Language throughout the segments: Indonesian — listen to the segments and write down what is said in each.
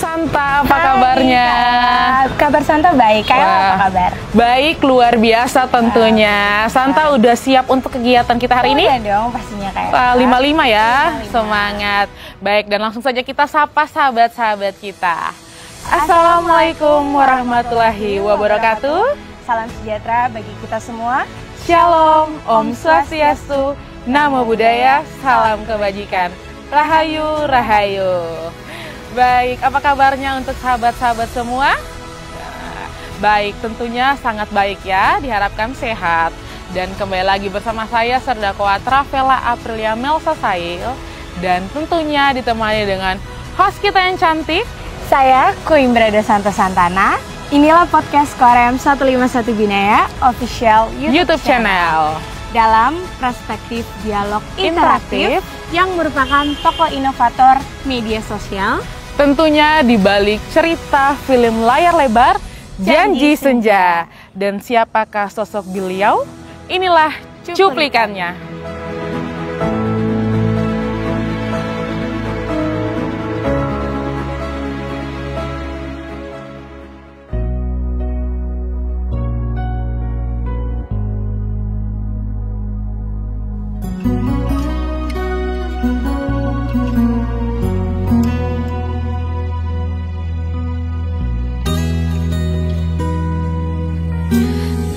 Santa, apa kabarnya? Kabar Santa baik, Kayla apa kabar? Baik, luar biasa tentunya. Santa udah siap untuk kegiatan kita hari ini? Iya dong, pastinya Kayla. 55 ya, semangat. Baik, dan langsung saja kita sapa sahabat-sahabat kita. Assalamualaikum warahmatullahi wabarakatuh. Salam sejahtera bagi kita semua. Shalom, Om Swastiastu, Namo Buddhaya, salam kebajikan. Rahayu, Rahayu. Baik, apa kabarnya untuk sahabat-sahabat semua? Baik, tentunya sangat baik ya, diharapkan sehat. Dan kembali lagi bersama saya, Serdakoa Travela Aprilia Melsa Sail. Dan tentunya ditemani dengan host kita yang cantik. Saya, Queen Brada Santa Santana. Inilah podcast Korem 151 Binaya, official YouTube channel. Dalam perspektif dialog interaktif yang merupakan tokoh inovator media sosial. Tentunya di balik cerita film layar lebar Janji Senja. Dan siapakah sosok beliau? Inilah cuplikannya.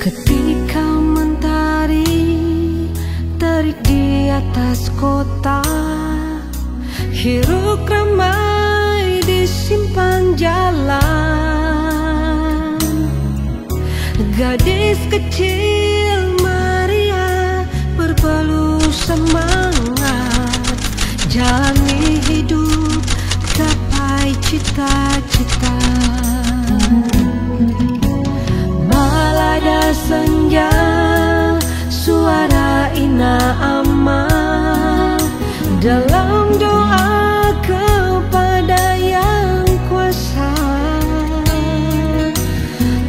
Ketika mentari terik di atas kota, hiruk ramai di simpang jalan, gadis kecil Maria berpeluh semangat, jalani hidup, gapai cita-cita. Balada senja, suara ina amma, dalam doa kepada yang kuasa,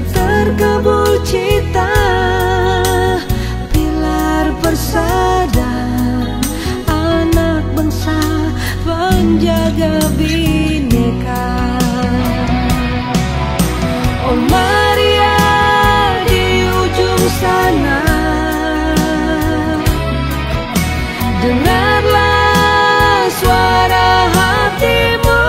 terkabul cita, pilar persada, anak bangsa, penjaga bineka. Oh Maria di ujung sana, dengarlah suara hatimu,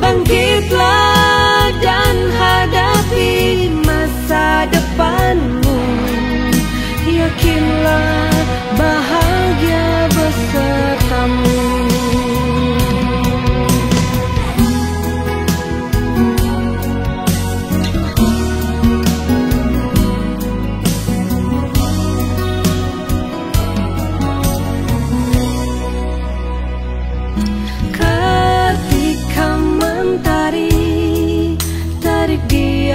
bangkitlah dan hadapi masa depanmu, yakinlah bahagia besertamu.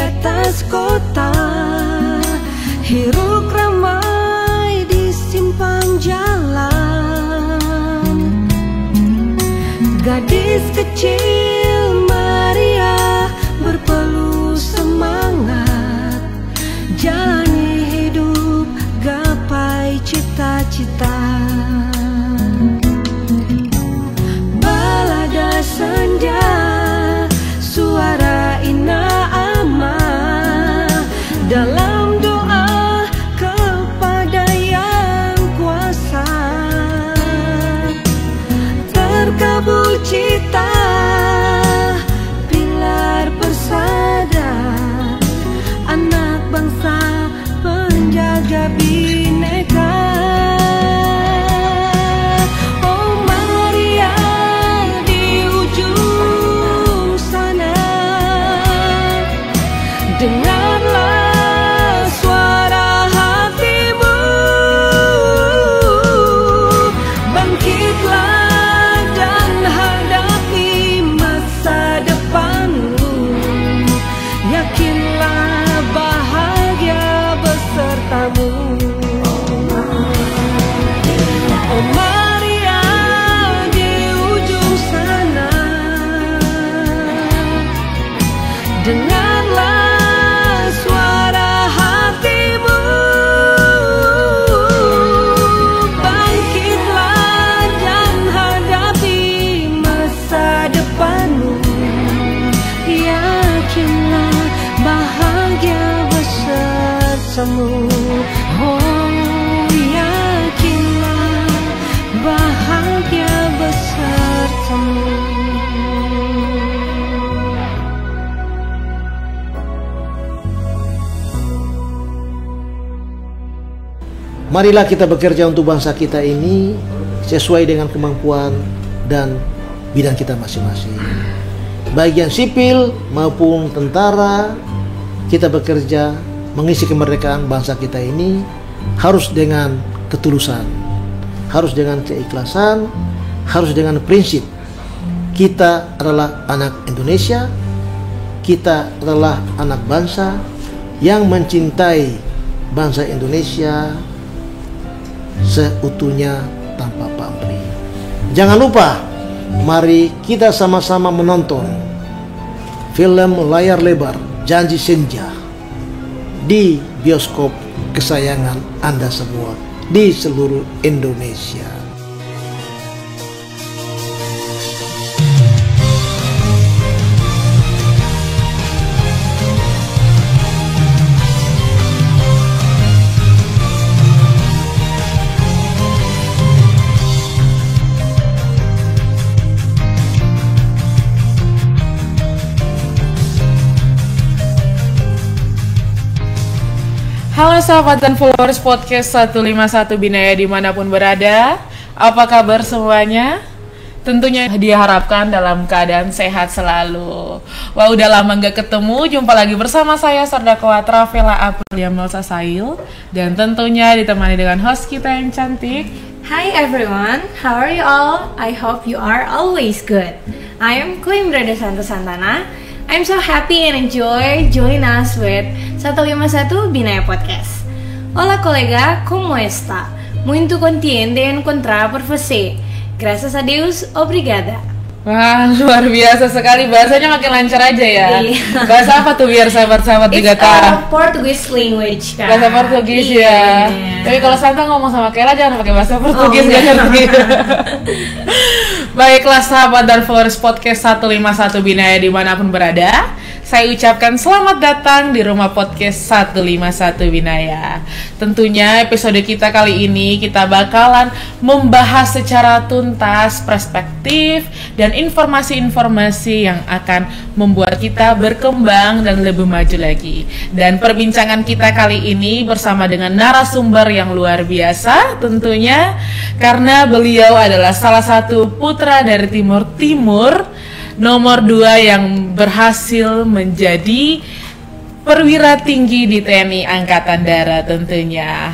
Atas kota, hiruk ramai di simpang jalan, gadis kecil Maria berpeluh semangat, jalani hidup, gapai cita-cita. Balada senja, suara ina dalam doa kepada yang kuasa, terkabul cita, pilar persada, anak bangsa, penjaga bineka. Oh Maria di ujung sana, dengarlah bangkitlah dan hadapi bersamamu. Oh, yakinlah bahagia besertamu. Marilah kita bekerja untuk bangsa kita ini sesuai dengan kemampuan dan bidang kita masing-masing. Baik yang sipil maupun tentara, kita bekerja mengisi kemerdekaan bangsa kita ini harus dengan ketulusan, harus dengan keikhlasan, harus dengan prinsip. Kita adalah anak Indonesia, kita adalah anak bangsa yang mencintai bangsa Indonesia seutuhnya tanpa pamrih. Jangan lupa, mari kita sama-sama menonton film layar lebar Janji Senja di bioskop kesayangan Anda semua di seluruh Indonesia. Halo sahabat dan followers podcast 151 Binaya dimanapun berada. Apa kabar semuanya? Tentunya diharapkan dalam keadaan sehat selalu. Wah, udah lama gak ketemu. Jumpa lagi bersama saya Sardakwa Travela Aprilia Melsa Sail. Dan tentunya ditemani dengan host kita yang cantik. Hi everyone, how are you all? I hope you are always good. I am Queen Brada Santana. I'm so happy and enjoy join us with 151 Binaya Podcast. Hola colega, ¿cómo está? Muito contente encontrar por você. Graças a Deus, obrigada. Wah, luar biasa sekali. Bahasanya makin lancar aja ya. Iya. Bahasa apa tuh biar sahabat-sahabat juga tahu? Portuguese language kan. Bahasa Portugis ya. Tapi kalau Santa ngomong sama Kela jangan pakai bahasa Portugis, gak ngerti. Baiklah sahabat dan followers podcast 151 Binaya dimanapun berada, saya ucapkan selamat datang di rumah podcast 151 Binaya. Tentunya episode kita kali ini kita bakalan membahas secara tuntas perspektif dan informasi-informasi yang akan membuat kita berkembang dan lebih maju lagi. Dan perbincangan kita kali ini bersama dengan narasumber yang luar biasa tentunya, karena beliau adalah salah satu putra dari Timur Timur nomor 2 yang berhasil menjadi perwira tinggi di TNI Angkatan Darat tentunya.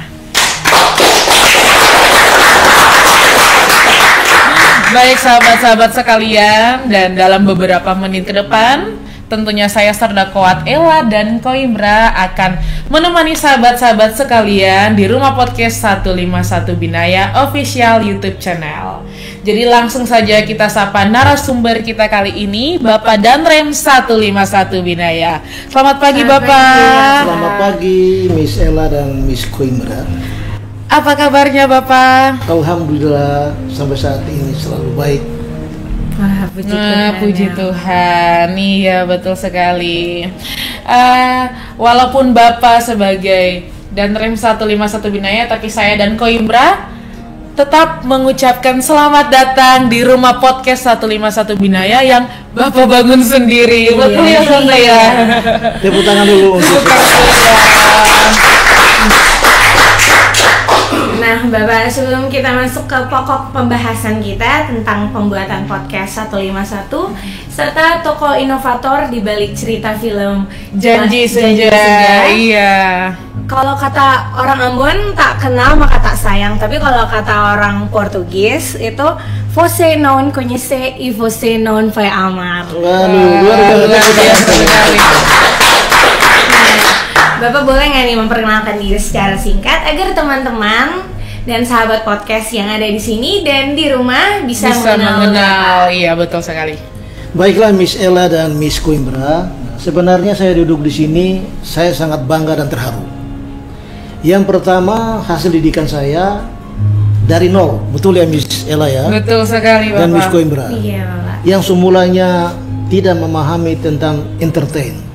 Baik sahabat-sahabat sekalian, dan dalam beberapa menit ke depan tentunya saya Sardakwa Ella dan Koimbra akan menemani sahabat-sahabat sekalian di rumah podcast 151 Binaya official YouTube channel. Jadi langsung saja kita sapa narasumber kita kali ini, Bapak Danrem 151 Binaya. Selamat pagi Bapak. Selamat pagi Miss Ella dan Miss Koimbra. Apa kabarnya Bapak? Alhamdulillah sampai saat ini selalu baik. Wah, Puji Tuhan. Iya, betul sekali. Walaupun Bapak sebagai Danrem 151 Binaya, tapi saya dan Koimbra tetap mengucapkan selamat datang di rumah podcast 151 Binaya yang Bapak bangun sendiri. Betul ya, Santa ya? Tepuk tangan dulu untuk Nah, Bapak, sebelum kita masuk ke pokok pembahasan kita tentang pembuatan podcast 151 serta tokoh inovator di balik cerita film Janji Senja. Iya. Kalau kata orang Ambon tak kenal maka tak sayang, tapi kalau kata orang Portugis itu você não conhece e você não vai amar. Waduh, luar biasa sekali. Bapak boleh nggak nih memperkenalkan diri secara singkat agar teman-teman dan sahabat podcast yang ada di sini dan di rumah bisa mengenal. Iya, betul sekali. Baiklah Miss Ella dan Miss Koimbra, sebenarnya saya duduk di sini saya sangat bangga dan terharu. Yang pertama, hasil didikan saya dari nol, betul ya Miss Ella ya? Betul sekali Bapak. Dan Miss Koimbra. Iya Bapak. Yang semulanya tidak memahami tentang entertain.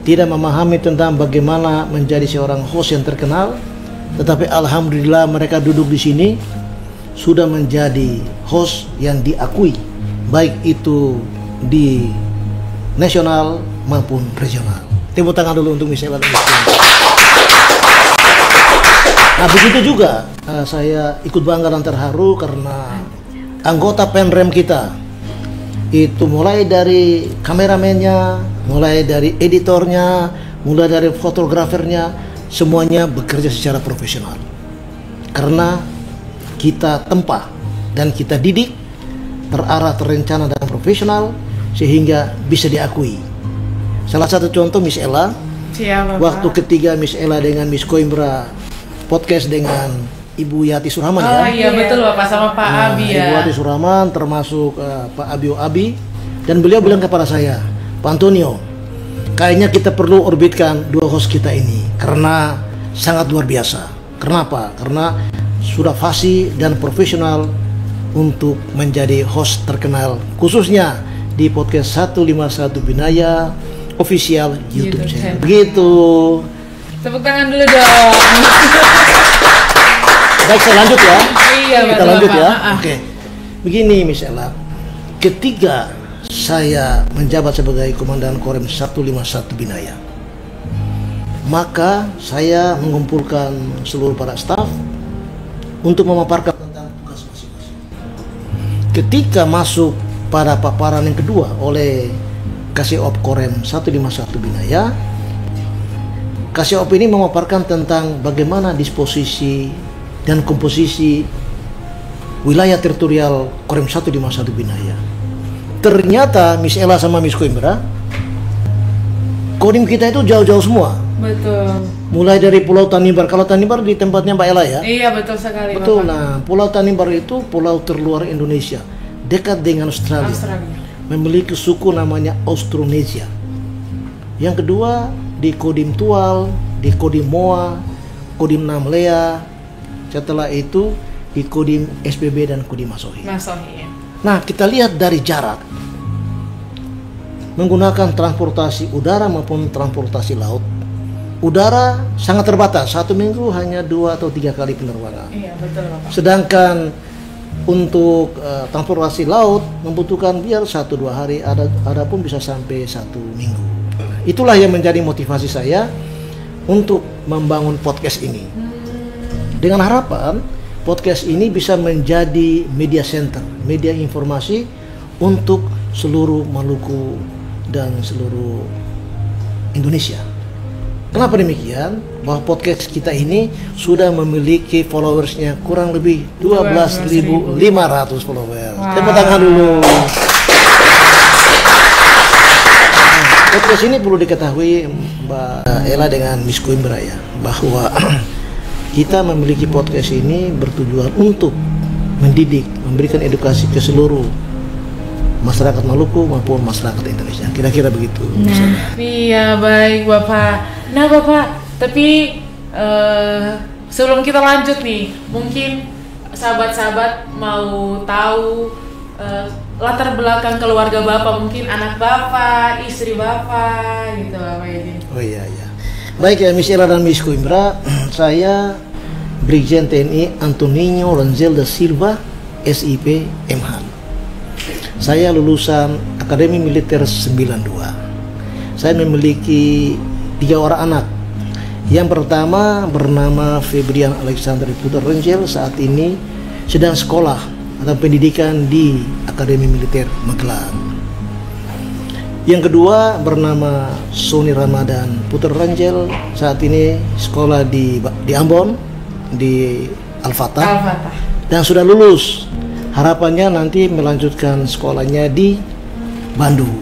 tidak memahami tentang bagaimana menjadi seorang host yang terkenal, tetapi alhamdulillah mereka duduk di sini sudah menjadi host yang diakui, baik itu di nasional maupun regional. Tepuk tangan dulu untuk Miss Ella dan Miss Coimbra. Nah, begitu juga saya ikut bangga dan terharu karena anggota penrem kita itu mulai dari kameramennya, mulai dari editornya, mulai dari fotografernya, semuanya bekerja secara profesional. Karena kita tempah dan kita didik terarah, terencana dan profesional sehingga bisa diakui. Salah satu contoh Miss Ella, waktu ketiga Miss Ella dengan Miss Coimbra podcast dengan Ibu Yati Surahman ya. Oh iya betul Bapak, sama Pak Abi ya. Ibu Yati Surahman termasuk Pak Abi dan beliau bilang kepada saya, Pak Antonio, kayaknya kita perlu orbitkan dua host kita ini karena sangat luar biasa. Kenapa? Karena sudah fasih dan profesional untuk menjadi host terkenal khususnya di podcast 151 Binaya official YouTube channel. Begitu. Tepuk tangan dulu dong. Baik, saya lanjut ya. Iya, kita betul, lanjut Bapak. ya. Oke. Begini Miss Ella, ketika saya menjabat sebagai Komandan Korem 151 Binaya, maka saya mengumpulkan seluruh para staf untuk memaparkan tentang tugas masing-masing. Ketika masuk pada paparan yang kedua oleh Kasih-Op Korem 151 Binaya, Kasih-Op ini memaparkan tentang bagaimana disposisi dan komposisi wilayah teritorial Korem 151 Binaya. Ternyata Miss Ella sama Miss Coimbra, kodim kita itu jauh-jauh semua. Betul. Mulai dari Pulau Tanimbar. Kalau Tanimbar di tempatnya Mbak Ella ya? Iya betul sekali. Betul. Bapak. Nah, Pulau Tanimbar itu pulau terluar Indonesia, dekat dengan Australia. Memiliki suku namanya Austronesia. Yang kedua di Kodim Tual, di Kodim Moa, Kodim Namlea. Setelah itu di Kodim SPB dan Kodim Masohi. Masohi. Nah, kita lihat dari jarak menggunakan transportasi udara maupun transportasi laut. Udara sangat terbatas, 1 minggu hanya 2 atau 3 kali penerbangan. Iya betul Bapak. Sedangkan untuk transportasi laut membutuhkan biar 1-2 hari, ada pun bisa sampai 1 minggu. Itulah yang menjadi motivasi saya untuk membangun podcast ini. Dengan harapan podcast ini bisa menjadi media center, media informasi untuk seluruh Maluku dan seluruh Indonesia. Kenapa demikian? Bahwa podcast kita ini sudah memiliki followersnya kurang lebih 12.500 followers. Tepuk tangan dulu. Podcast ini perlu diketahui Mbak Ella dengan Miss Coimbra ya, bahwa kita memiliki podcast ini bertujuan untuk mendidik, memberikan edukasi ke seluruh masyarakat Maluku maupun masyarakat Indonesia. Kira-kira begitu. Nah, iya baik Bapak. Nah Bapak, tapi sebelum kita lanjut nih, mungkin sahabat-sahabat mau tahu latar belakang keluarga Bapak, mungkin anak Bapak, istri Bapak, gitu Bapak ini. Oh iya iya. Baik ya Miss Ella dan Miss Coimbra, saya Brigjen TNI Antonio Rangel da Silva, SIP MH. Saya lulusan Akademi Militer 92. Saya memiliki 3 orang anak. Yang pertama bernama Febrian Alexander Putra Rangel, saat ini sedang sekolah atau pendidikan di Akademi Militer Magelang. Yang kedua bernama Sony Ramadan Putra Rangel, saat ini sekolah di Ambon, di Al-Fatah, dan sudah lulus. Harapannya nanti melanjutkan sekolahnya di Bandung.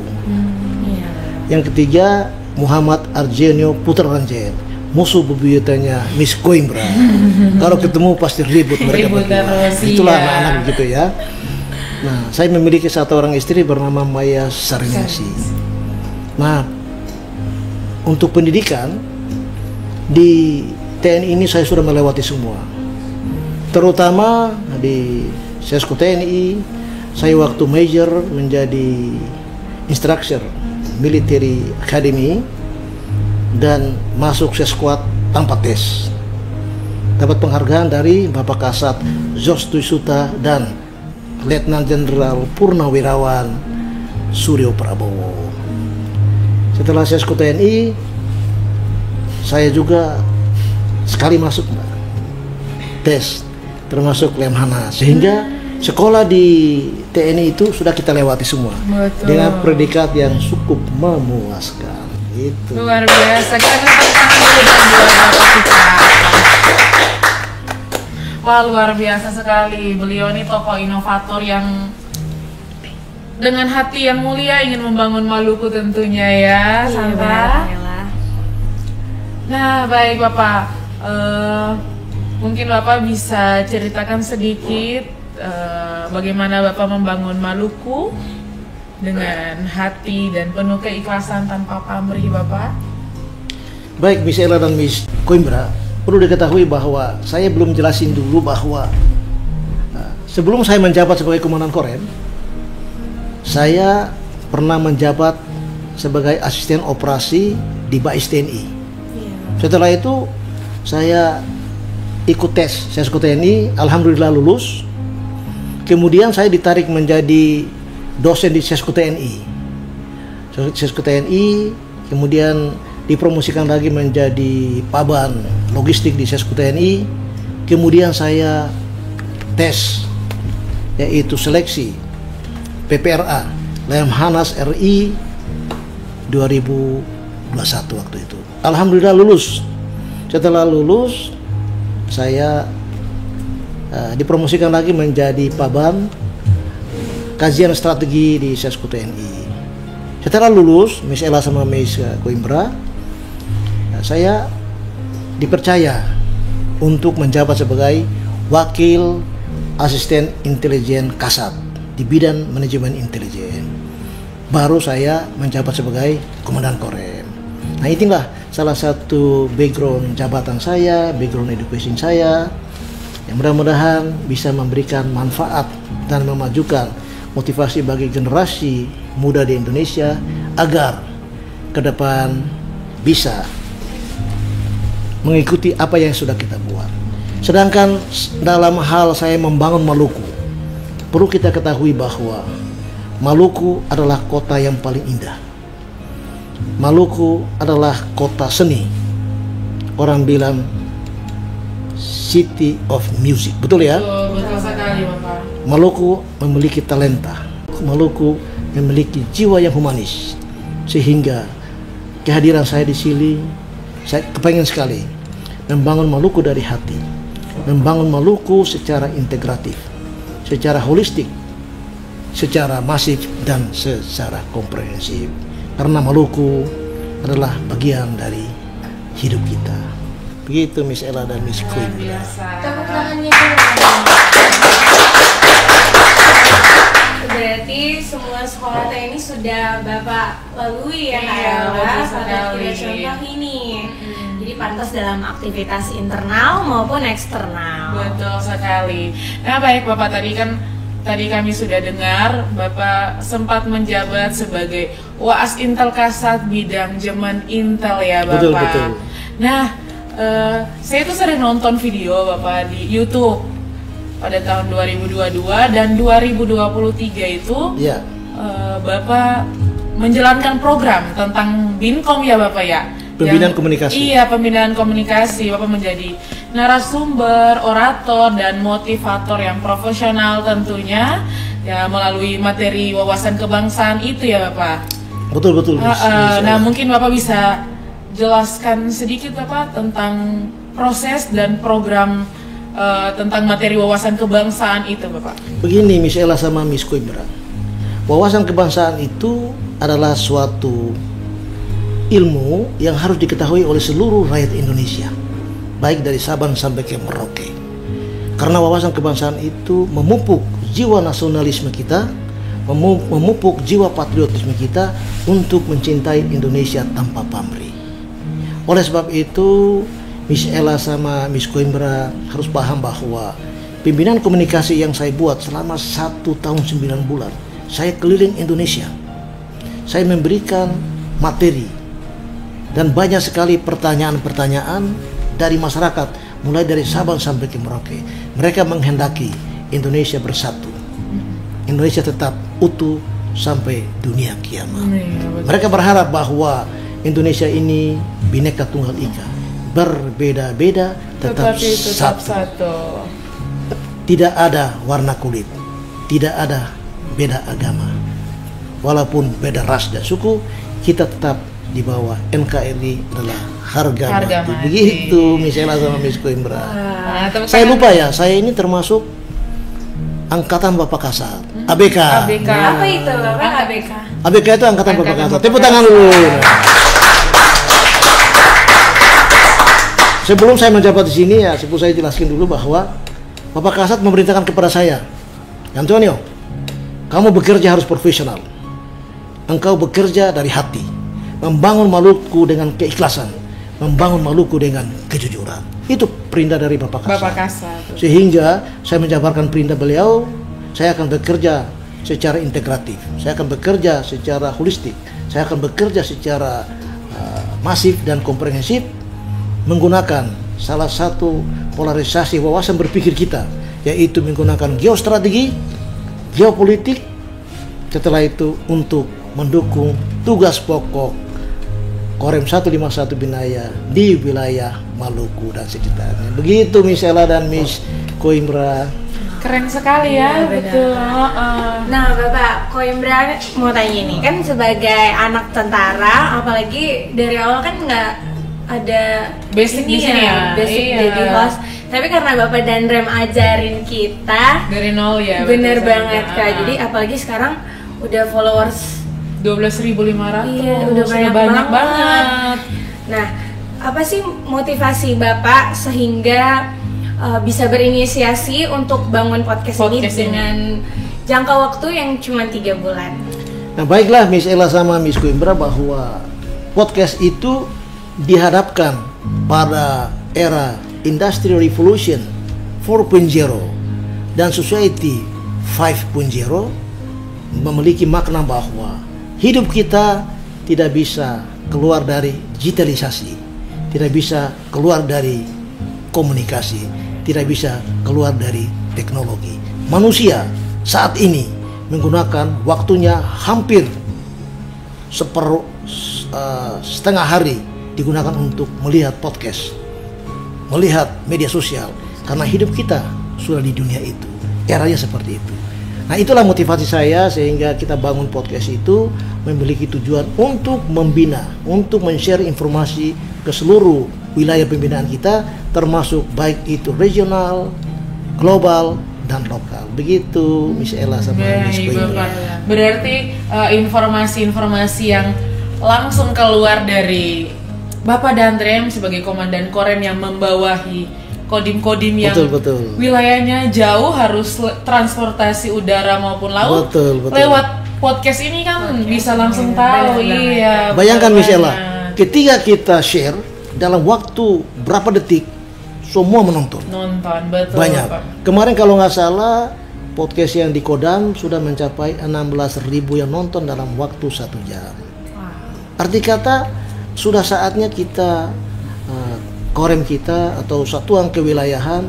Yang ketiga Muhammad Arjenio Putra Rangel, musuh bebuyutannya Miss Coimbra. Kalau ketemu pasti ribut mereka berdua. Itulah anak-anak begitu ya. Nah, saya memiliki 1 orang istri bernama Maya Sarnyasi. Nah, untuk pendidikan di TNI ini saya sudah melewati semua. Terutama di Sesko TNI, saya waktu major menjadi instructor military academy. dan masuk seskuad tanpa tes. Dapat penghargaan dari Bapak Kasat George Twissuta dan Letnan Jenderal Purnawirawan Suryo Prabowo. Setelah Sesko TNI, saya juga sekali masuk tes termasuk Lemhanas, sehingga sekolah di TNI itu sudah kita lewati semua. Betul. Dengan predikat yang cukup memuaskan. Itu Luar biasa. Kita tepuk tangan dulu dong buat Bapak kita. Wah, luar biasa sekali. Beliau ini tokoh inovator yang dengan hati yang mulia ingin membangun Maluku tentunya ya, Santa. Nah, baik Bapak. Mungkin Bapak bisa ceritakan sedikit bagaimana Bapak membangun Maluku dengan hati dan penuh keikhlasan tanpa pamrih, Bapak. baik, Miss Ella dan Miss Coimbra. Perlu diketahui bahwa saya belum jelasin dulu bahwa sebelum saya menjabat sebagai Komandan Korem, saya pernah menjabat sebagai asisten operasi di Bais TNI. Setelah itu saya ikut tes Sesko TNI, alhamdulillah lulus. Kemudian saya ditarik menjadi dosen di Sesko TNI. Sesko TNI kemudian dipromosikan lagi menjadi paban logistik di Sesko TNI. Kemudian saya tes, yaitu seleksi PPRA Lemhanas RI 2021 waktu itu. Alhamdulillah lulus. Setelah lulus, saya dipromosikan lagi menjadi paban kajian strategi di Sesko TNI. Setelah lulus, Miss Ella sama Miss Coimbra, saya dipercaya untuk menjabat sebagai wakil asisten intelijen Kasat di bidang manajemen intelijen. Baru saya menjabat sebagai Komandan Korem. Nah, inilah salah satu background jabatan saya, background education saya, yang mudah-mudahan bisa memberikan manfaat dan memajukan motivasi bagi generasi muda di Indonesia agar ke depan bisa mengikuti apa yang sudah kita buat. Sedangkan dalam hal saya membangun Maluku, perlu kita ketahui bahwa Maluku adalah kota yang paling indah. Maluku adalah kota seni. Orang bilang City of Music, betul ya? Betul sekali, Bapak. Maluku memiliki talenta. Maluku memiliki jiwa yang humanis. Sehingga kehadiran saya di sini, saya kepengen sekali membangun Maluku dari hati. Membangun Maluku secara integratif, secara holistik, secara masif dan secara komprehensif. Karena Maluku adalah bagian dari hidup kita. Begitu Miss Ella dan Miss Coimbra. Tepuk tangannya dulu. Berarti semua sekolah TNI sudah Bapak lalui ya, Kak Iya, Ella? betul Pada sekali. kita contoh ini. Jadi pantas dalam aktivitas internal maupun eksternal. Betul sekali. Nah, baik Bapak, tadi kami sudah dengar Bapak sempat menjabat sebagai Waas Intel Kasat bidang Jemen Intel ya, Bapak. Betul, betul. Nah, saya tuh sering nonton video Bapak di YouTube pada tahun 2022 dan 2023 itu. Ya. Bapak menjalankan program tentang Binkom ya, Bapak ya. Pembinaan komunikasi. Iya, pembinaan komunikasi. Bapak menjadi narasumber, orator, dan motivator yang profesional tentunya ya, melalui materi wawasan kebangsaan itu ya, Bapak. Betul. Nah, mungkin Bapak bisa jelaskan sedikit Bapak tentang proses dan program tentang materi wawasan kebangsaan itu, Bapak. Begini Miss Ella sama Miss Coimbra. Wawasan kebangsaan itu adalah suatu ilmu yang harus diketahui oleh seluruh rakyat Indonesia, baik dari Sabang sampai ke Merauke. Karena wawasan kebangsaan itu memupuk jiwa nasionalisme kita, memupuk jiwa patriotisme kita untuk mencintai Indonesia tanpa pamrih. Oleh sebab itu, Miss Ella sama Miss Coimbra harus paham bahwa pembinaan komunikasi yang saya buat selama 1 tahun 9 bulan, saya keliling Indonesia. Saya memberikan materi Dan banyak sekali pertanyaan-pertanyaan dari masyarakat, mulai dari Sabang sampai ke Merauke. Mereka menghendaki Indonesia bersatu, Indonesia tetap utuh sampai dunia kiamat. Mereka berharap bahwa Indonesia ini Bhinneka Tunggal Ika, berbeda-beda tetapi satu. Tidak ada warna kulit, tidak ada beda agama, walaupun beda ras dan suku, kita tetap di bawah NKRI adalah harga mati. Begitu Michela sama Miss Koimbra. Saya lupa ya, saya ini termasuk angkatan Bapak Kasat, ABK. Apa itu Bapak ABK? ABK itu angkatan Bapak Kasat. Tepuk tangan dulu. Sebelum saya menjabat di sini ya, sebelum saya jelaskan dulu bahwa Bapak Kasat memerintahkan kepada saya, Antonio, kamu bekerja harus profesional. Engkau bekerja dari hati, membangun Maluku dengan keikhlasan, membangun Maluku dengan kejujuran. Itu perintah dari Bapak Kasat. Sehingga saya menjabarkan perintah beliau, saya akan bekerja secara integratif, saya akan bekerja secara holistik, saya akan bekerja secara masif dan komprehensif, menggunakan salah satu polarisasi wawasan berpikir kita, yaitu menggunakan geostrategi, geopolitik, setelah itu untuk mendukung tugas pokok Korem 151 Binaya di wilayah Maluku dan sekitarnya. Begitu Miss Ella dan Miss Koimbra. Keren sekali ya, betul. Nah Bapak Koimbra mau tanya nih, kan sebagai anak tentara, apalagi dari awal kan nggak ada basic di sini ya, basic jadi host. Tapi karena Bapak dan Rem ajarin kita dari nol ya. Bener banget Kak. Jadi apalagi sekarang udah followers 12.500. Iya, udah banyak banget. Nah, apa sih motivasi Bapak sehingga bisa berinisiasi untuk bangun podcast ini dengan jangka waktu yang cuma 3 bulan? Nah baiklah Miss Ella sama Miss Koimbra, bahwa podcast itu dihadapkan pada era Industrial Revolution 4.0 dan Society 5.0 memiliki makna bahwa hidup kita tidak bisa keluar dari digitalisasi, tidak bisa keluar dari komunikasi, tidak bisa keluar dari teknologi. Manusia saat ini menggunakan waktunya hampir setengah hari digunakan untuk melihat podcast, melihat media sosial, karena hidup kita sudah di dunia itu, eranya seperti itu. Nah itulah motivasi saya sehingga kita bangun podcast itu, memiliki tujuan untuk membina, untuk men-share informasi ke seluruh wilayah pembinaan kita, termasuk baik itu regional, global, dan lokal. Begitu Miss Ella sama Miss Koimbra. Berarti informasi-informasi yang langsung keluar dari Bapak dan Rem sebagai komandan Korem yang membawahi kodim-kodim yang betul. wilayahnya jauh, harus transportasi udara maupun laut, betul. lewat podcast ini kan bisa langsung tahu. Iya. Bayangkan Miss Ella, ketika kita share dalam waktu berapa detik semua menonton. Betul. Banyak. Bapak. Kemarin kalau nggak salah podcast yang di Kodam sudah mencapai 16.000 yang nonton dalam waktu 1 jam. Arti kata sudah saatnya kita Korem kita atau satuan kewilayahan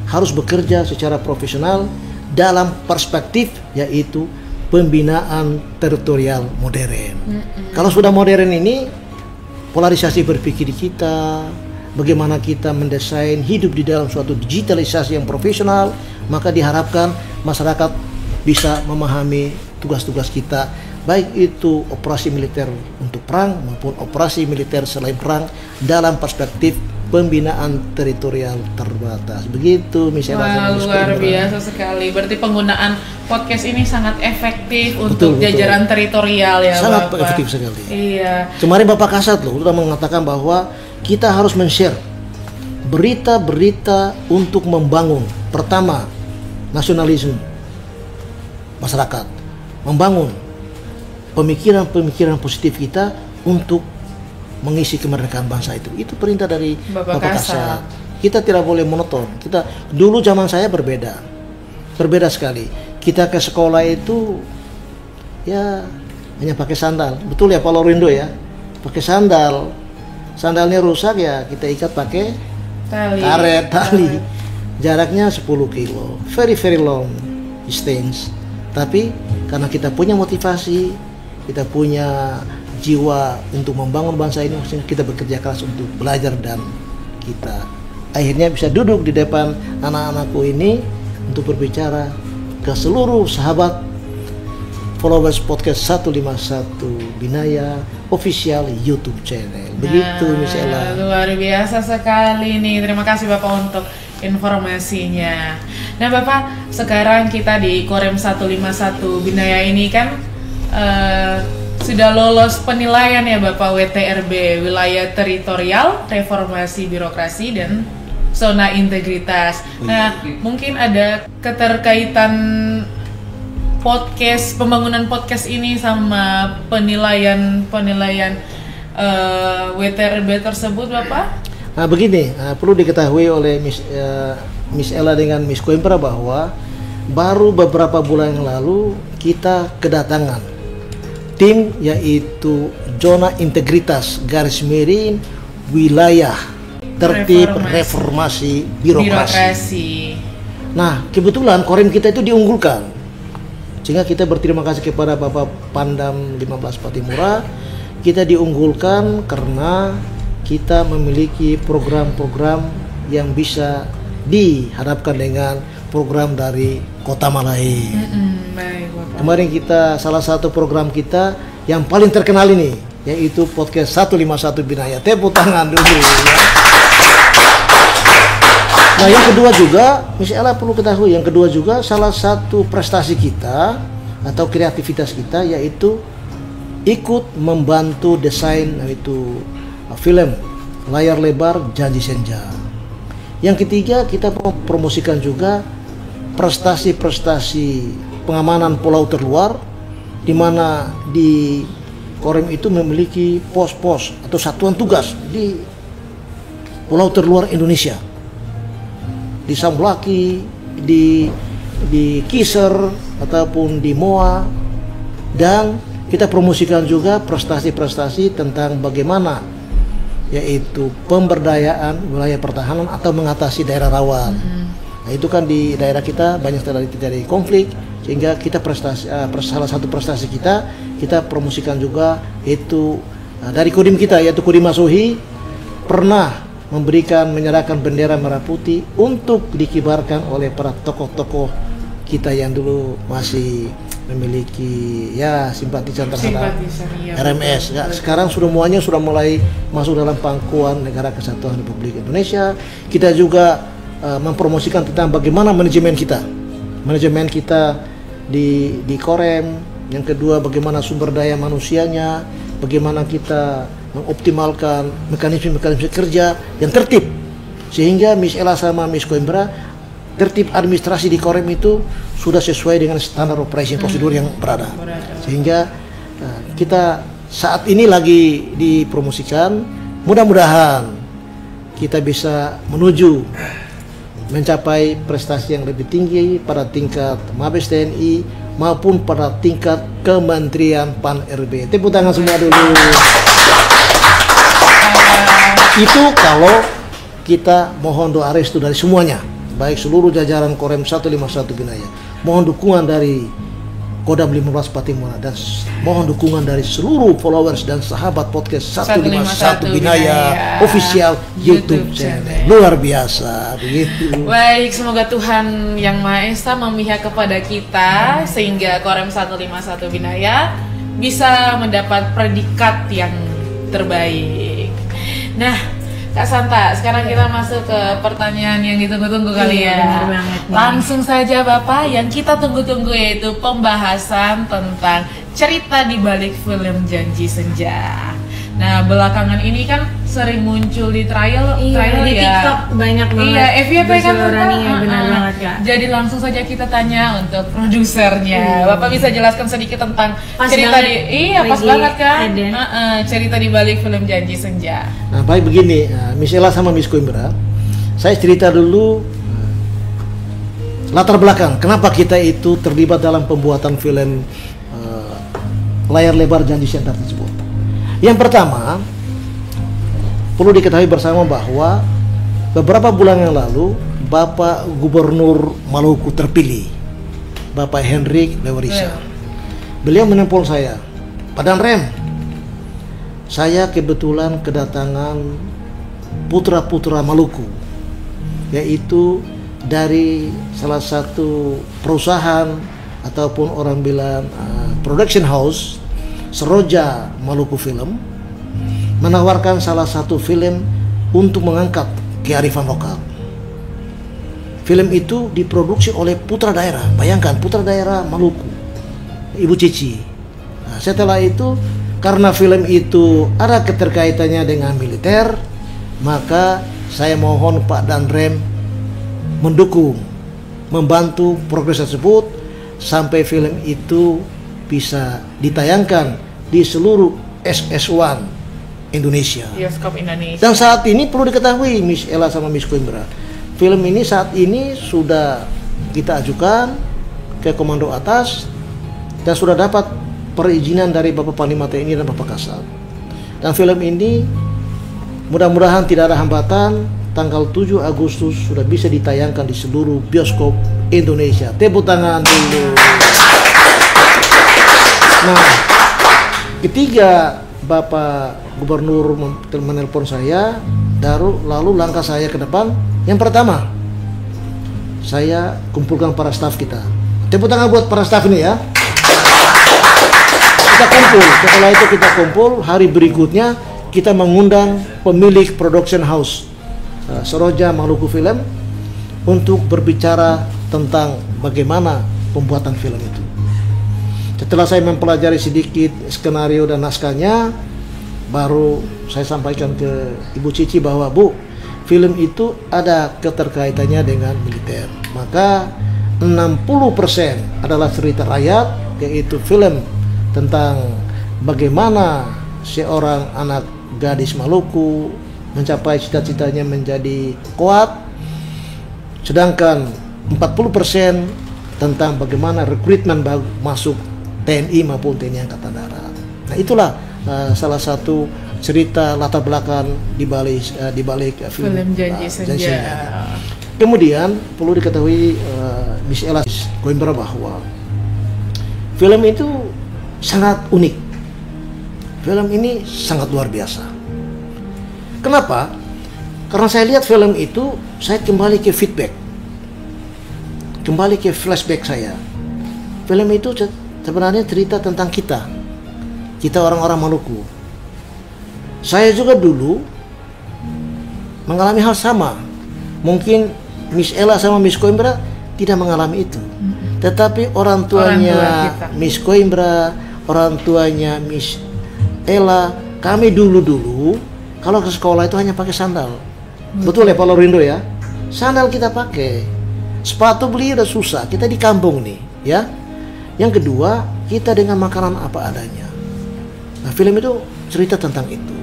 harus bekerja secara profesional dalam perspektif yaitu pembinaan teritorial modern. Kalau sudah modern ini, polarisasi berpikir kita, bagaimana kita mendesain hidup di dalam suatu digitalisasi yang profesional, maka diharapkan masyarakat bisa memahami tugas-tugas kita, baik itu operasi militer untuk perang maupun operasi militer selain perang dalam perspektif pembinaan teritorial terbatas. Begitu misalnya. Luar biasa sekali. Berarti penggunaan podcast ini sangat efektif untuk jajaran teritorial ya, sangat Bapak. Efektif sekali. Iya. Kemarin Bapak Kasat loh sudah mengatakan bahwa kita harus men-share berita-berita untuk membangun, pertama, nasionalisme masyarakat, membangun pemikiran-pemikiran positif kita untuk mengisi kemerdekaan bangsa itu. Itu perintah dari Bapak Kasat. Kita tidak boleh monoton. Kita dulu zaman saya berbeda sekali. Kita ke sekolah itu ya hanya pakai sandal. Betul ya Pak Lorindo ya, pakai sandal, sandalnya rusak ya kita ikat pakai karet tali. Jaraknya 10 kilo, very long distance. Tapi karena kita punya motivasi, kita punya jiwa untuk membangun bangsa ini, kita bekerja keras untuk belajar, dan kita akhirnya bisa duduk di depan anak-anakku ini untuk berbicara ke seluruh sahabat followers podcast 151 Binaya official YouTube channel. Begitu Miss Ella. Luar biasa sekali nih. Terima kasih Bapak untuk informasinya. Nah Bapak, sekarang kita di Korem 151 Binaya ini kan sudah lolos penilaian ya Bapak, WTRB, Wilayah Teritorial Reformasi Birokrasi dan Zona Integritas. Nah, mungkin ada keterkaitan pembangunan podcast ini sama penilaian WTRB tersebut Bapak? Nah begini, perlu diketahui oleh Miss Ella dengan Miss Coimbra bahwa baru beberapa bulan yang lalu kita kedatangan tim, yaitu Zona Integritas garis miring Wilayah Tertib Reformasi Birokrasi. Nah kebetulan Korem kita itu diunggulkan, sehingga kita berterima kasih kepada Bapak Pandam 15 Patimura. Kita diunggulkan karena kita memiliki program-program yang bisa dihadapkan dengan program dari Kota Malai. Kemarin salah satu program kita yang paling terkenal ini, yaitu podcast 151 Binaya. Tepuk tangan dulu ya. Nah yang kedua juga, Miss Ella perlu ketahui, yang kedua juga salah satu prestasi kita atau kreativitas kita yaitu ikut membantu desain yaitu film layar lebar Janji Senja. Yang ketiga, kita promosikan juga prestasi-prestasi pengamanan pulau terluar, di mana di Korem itu memiliki pos-pos atau satuan tugas di pulau terluar Indonesia, di Samblaki, di Kiser ataupun di Moa. Dan kita promosikan juga prestasi-prestasi tentang bagaimana yaitu pemberdayaan wilayah pertahanan atau mengatasi daerah rawan. Nah itu kan di daerah kita banyak terjadi konflik, sehingga kita salah satu prestasi kita promosikan juga itu dari Kodim kita, yaitu Kodim Masohi pernah menyerahkan bendera merah putih untuk dikibarkan oleh para tokoh-tokoh kita yang dulu masih memiliki simpatisan terhadap RMS. Ya, sekarang semuanya sudah mulai masuk dalam pangkuan Negara Kesatuan Republik Indonesia. Kita juga mempromosikan tentang bagaimana manajemen kita di Korem. Yang kedua, bagaimana sumber daya manusianya, bagaimana kita mengoptimalkan mekanisme kerja yang tertib, sehingga Miss Ella sama Miss Coimbra, tertib administrasi di Korem itu sudah sesuai dengan standar operasi prosedur yang berada. Sehingga kita saat ini lagi dipromosikan, mudah-mudahan kita bisa menuju mencapai prestasi yang lebih tinggi pada tingkat Mabes TNI maupun pada tingkat Kementerian Pan-RB. Tepuk tangan semua dulu. Itu kalau kita mohon doa restu dari semuanya, baik seluruh jajaran Korem 151 Binaya, mohon dukungan dari Kodam 15 Patimura, dan mohon dukungan dari seluruh followers dan sahabat podcast 151 Binaya official YouTube channel. Luar biasa begitu. Baik, semoga Tuhan Yang Maha Esa memihak kepada kita sehingga Korem 151 Binaya bisa mendapat predikat yang terbaik. Nah, Kak Santa, sekarang kita masuk ke pertanyaan yang ditunggu-tunggu kali ya. Langsung saja Bapak, yang kita tunggu-tunggu yaitu pembahasan tentang cerita di balik film Janji Senja. Nah, belakangan ini kan sering muncul di trial di ya. TikTok banyak banget. Iya, FYP kan benar banget Kak. Jadi langsung saja kita tanya untuk produsernya. Bapak bisa jelaskan sedikit tentang cerita pas banget kan? Cerita di balik film Janji Senja. Nah, baik begini, Miss Ella sama Miss Coimbra, saya cerita dulu latar belakang kenapa kita itu terlibat dalam pembuatan film layar lebar Janji Senja tersebut. Yang pertama, perlu diketahui bersama bahwa beberapa bulan yang lalu Bapak Gubernur Maluku terpilih, Bapak Hendrik Lewerisa, beliau menelpon saya, Pak Dan Rem, saya kebetulan kedatangan putra-putra Maluku, yaitu dari salah satu perusahaan ataupun orang bilang production house Seroja Maluku Film, menawarkan salah satu film untuk mengangkat kearifan lokal. Film itu diproduksi oleh putra daerah, bayangkan putra daerah Maluku, Ibu Cici. Nah, setelah itu karena film itu ada keterkaitannya dengan militer, maka saya mohon Pak Dan Rem mendukung, membantu progres tersebut sampai film itu bisa ditayangkan di seluruh SS1 Indonesia. Bioskop Indonesia. Dan saat ini perlu diketahui Miss Ella sama Miss Coimbra, film ini saat ini sudah kita ajukan ke Komando Atas dan sudah dapat perizinan dari Bapak Panglima TNI dan Bapak Kasat. Dan film ini mudah-mudahan tidak ada hambatan, tanggal 7 Agustus sudah bisa ditayangkan di seluruh bioskop Indonesia. Tepuk tangan dulu. Nah, ketika Bapak Gubernur menelpon saya, lalu langkah saya ke depan, yang pertama, saya kumpulkan para staf kita. Tepuk tangan buat para staf ini ya. Kita kumpul, setelah itu kita kumpul, hari berikutnya kita mengundang pemilik production house Seroja Maluku Film untuk berbicara tentang bagaimana pembuatan film itu. Setelah saya mempelajari sedikit skenario dan naskahnya, baru saya sampaikan ke Ibu Cici bahwa Bu, film itu ada keterkaitannya dengan militer. Maka 60% adalah cerita rakyat, yaitu film tentang bagaimana seorang anak gadis Maluku mencapai cita-citanya menjadi kuat, sedangkan 40% tentang bagaimana rekrutmen masuk TNI maupun TNI Angkatan Darat. Nah, itulah salah satu cerita latar belakang di balik film Janji Senja. Kemudian perlu diketahui Miss Ella Coimbra bahwa film itu sangat unik. Film ini sangat luar biasa. Kenapa? Karena saya lihat film itu, saya kembali ke feedback, kembali ke flashback saya. Film itu sebenarnya cerita tentang kita orang-orang Maluku. Saya juga dulu mengalami hal sama. Mungkin Miss Ella sama Miss Coimbra tidak mengalami itu, tetapi orang tuanya Miss Coimbra, orang tuanya Miss Ella, kami dulu kalau ke sekolah itu hanya pakai sandal. Betul ya Pak Lorindo ya? Sandal kita pakai. Sepatu beli udah susah. Kita di kampung nih, ya. Yang kedua, kita dengan makanan apa adanya. Nah, film itu cerita tentang itu.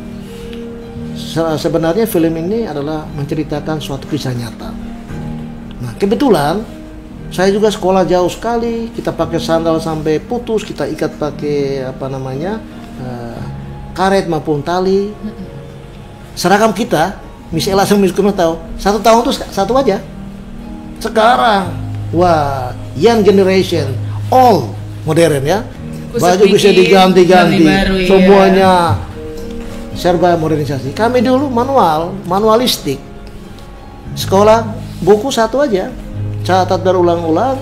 Sebenarnya film ini adalah menceritakan suatu kisah nyata. Nah, kebetulan saya juga sekolah jauh sekali. Kita pakai sandal sampai putus, kita ikat pakai karet maupun tali. Seragam kita, Miss Ella sama Miss Coimbra tahu, 1 tahun tuh satu aja. Sekarang, wah, young generation, all modern ya. Baju bisa diganti-ganti, semuanya serba modernisasi. Kami dulu manualistik. Sekolah buku satu aja, catat dan ulang-ulang.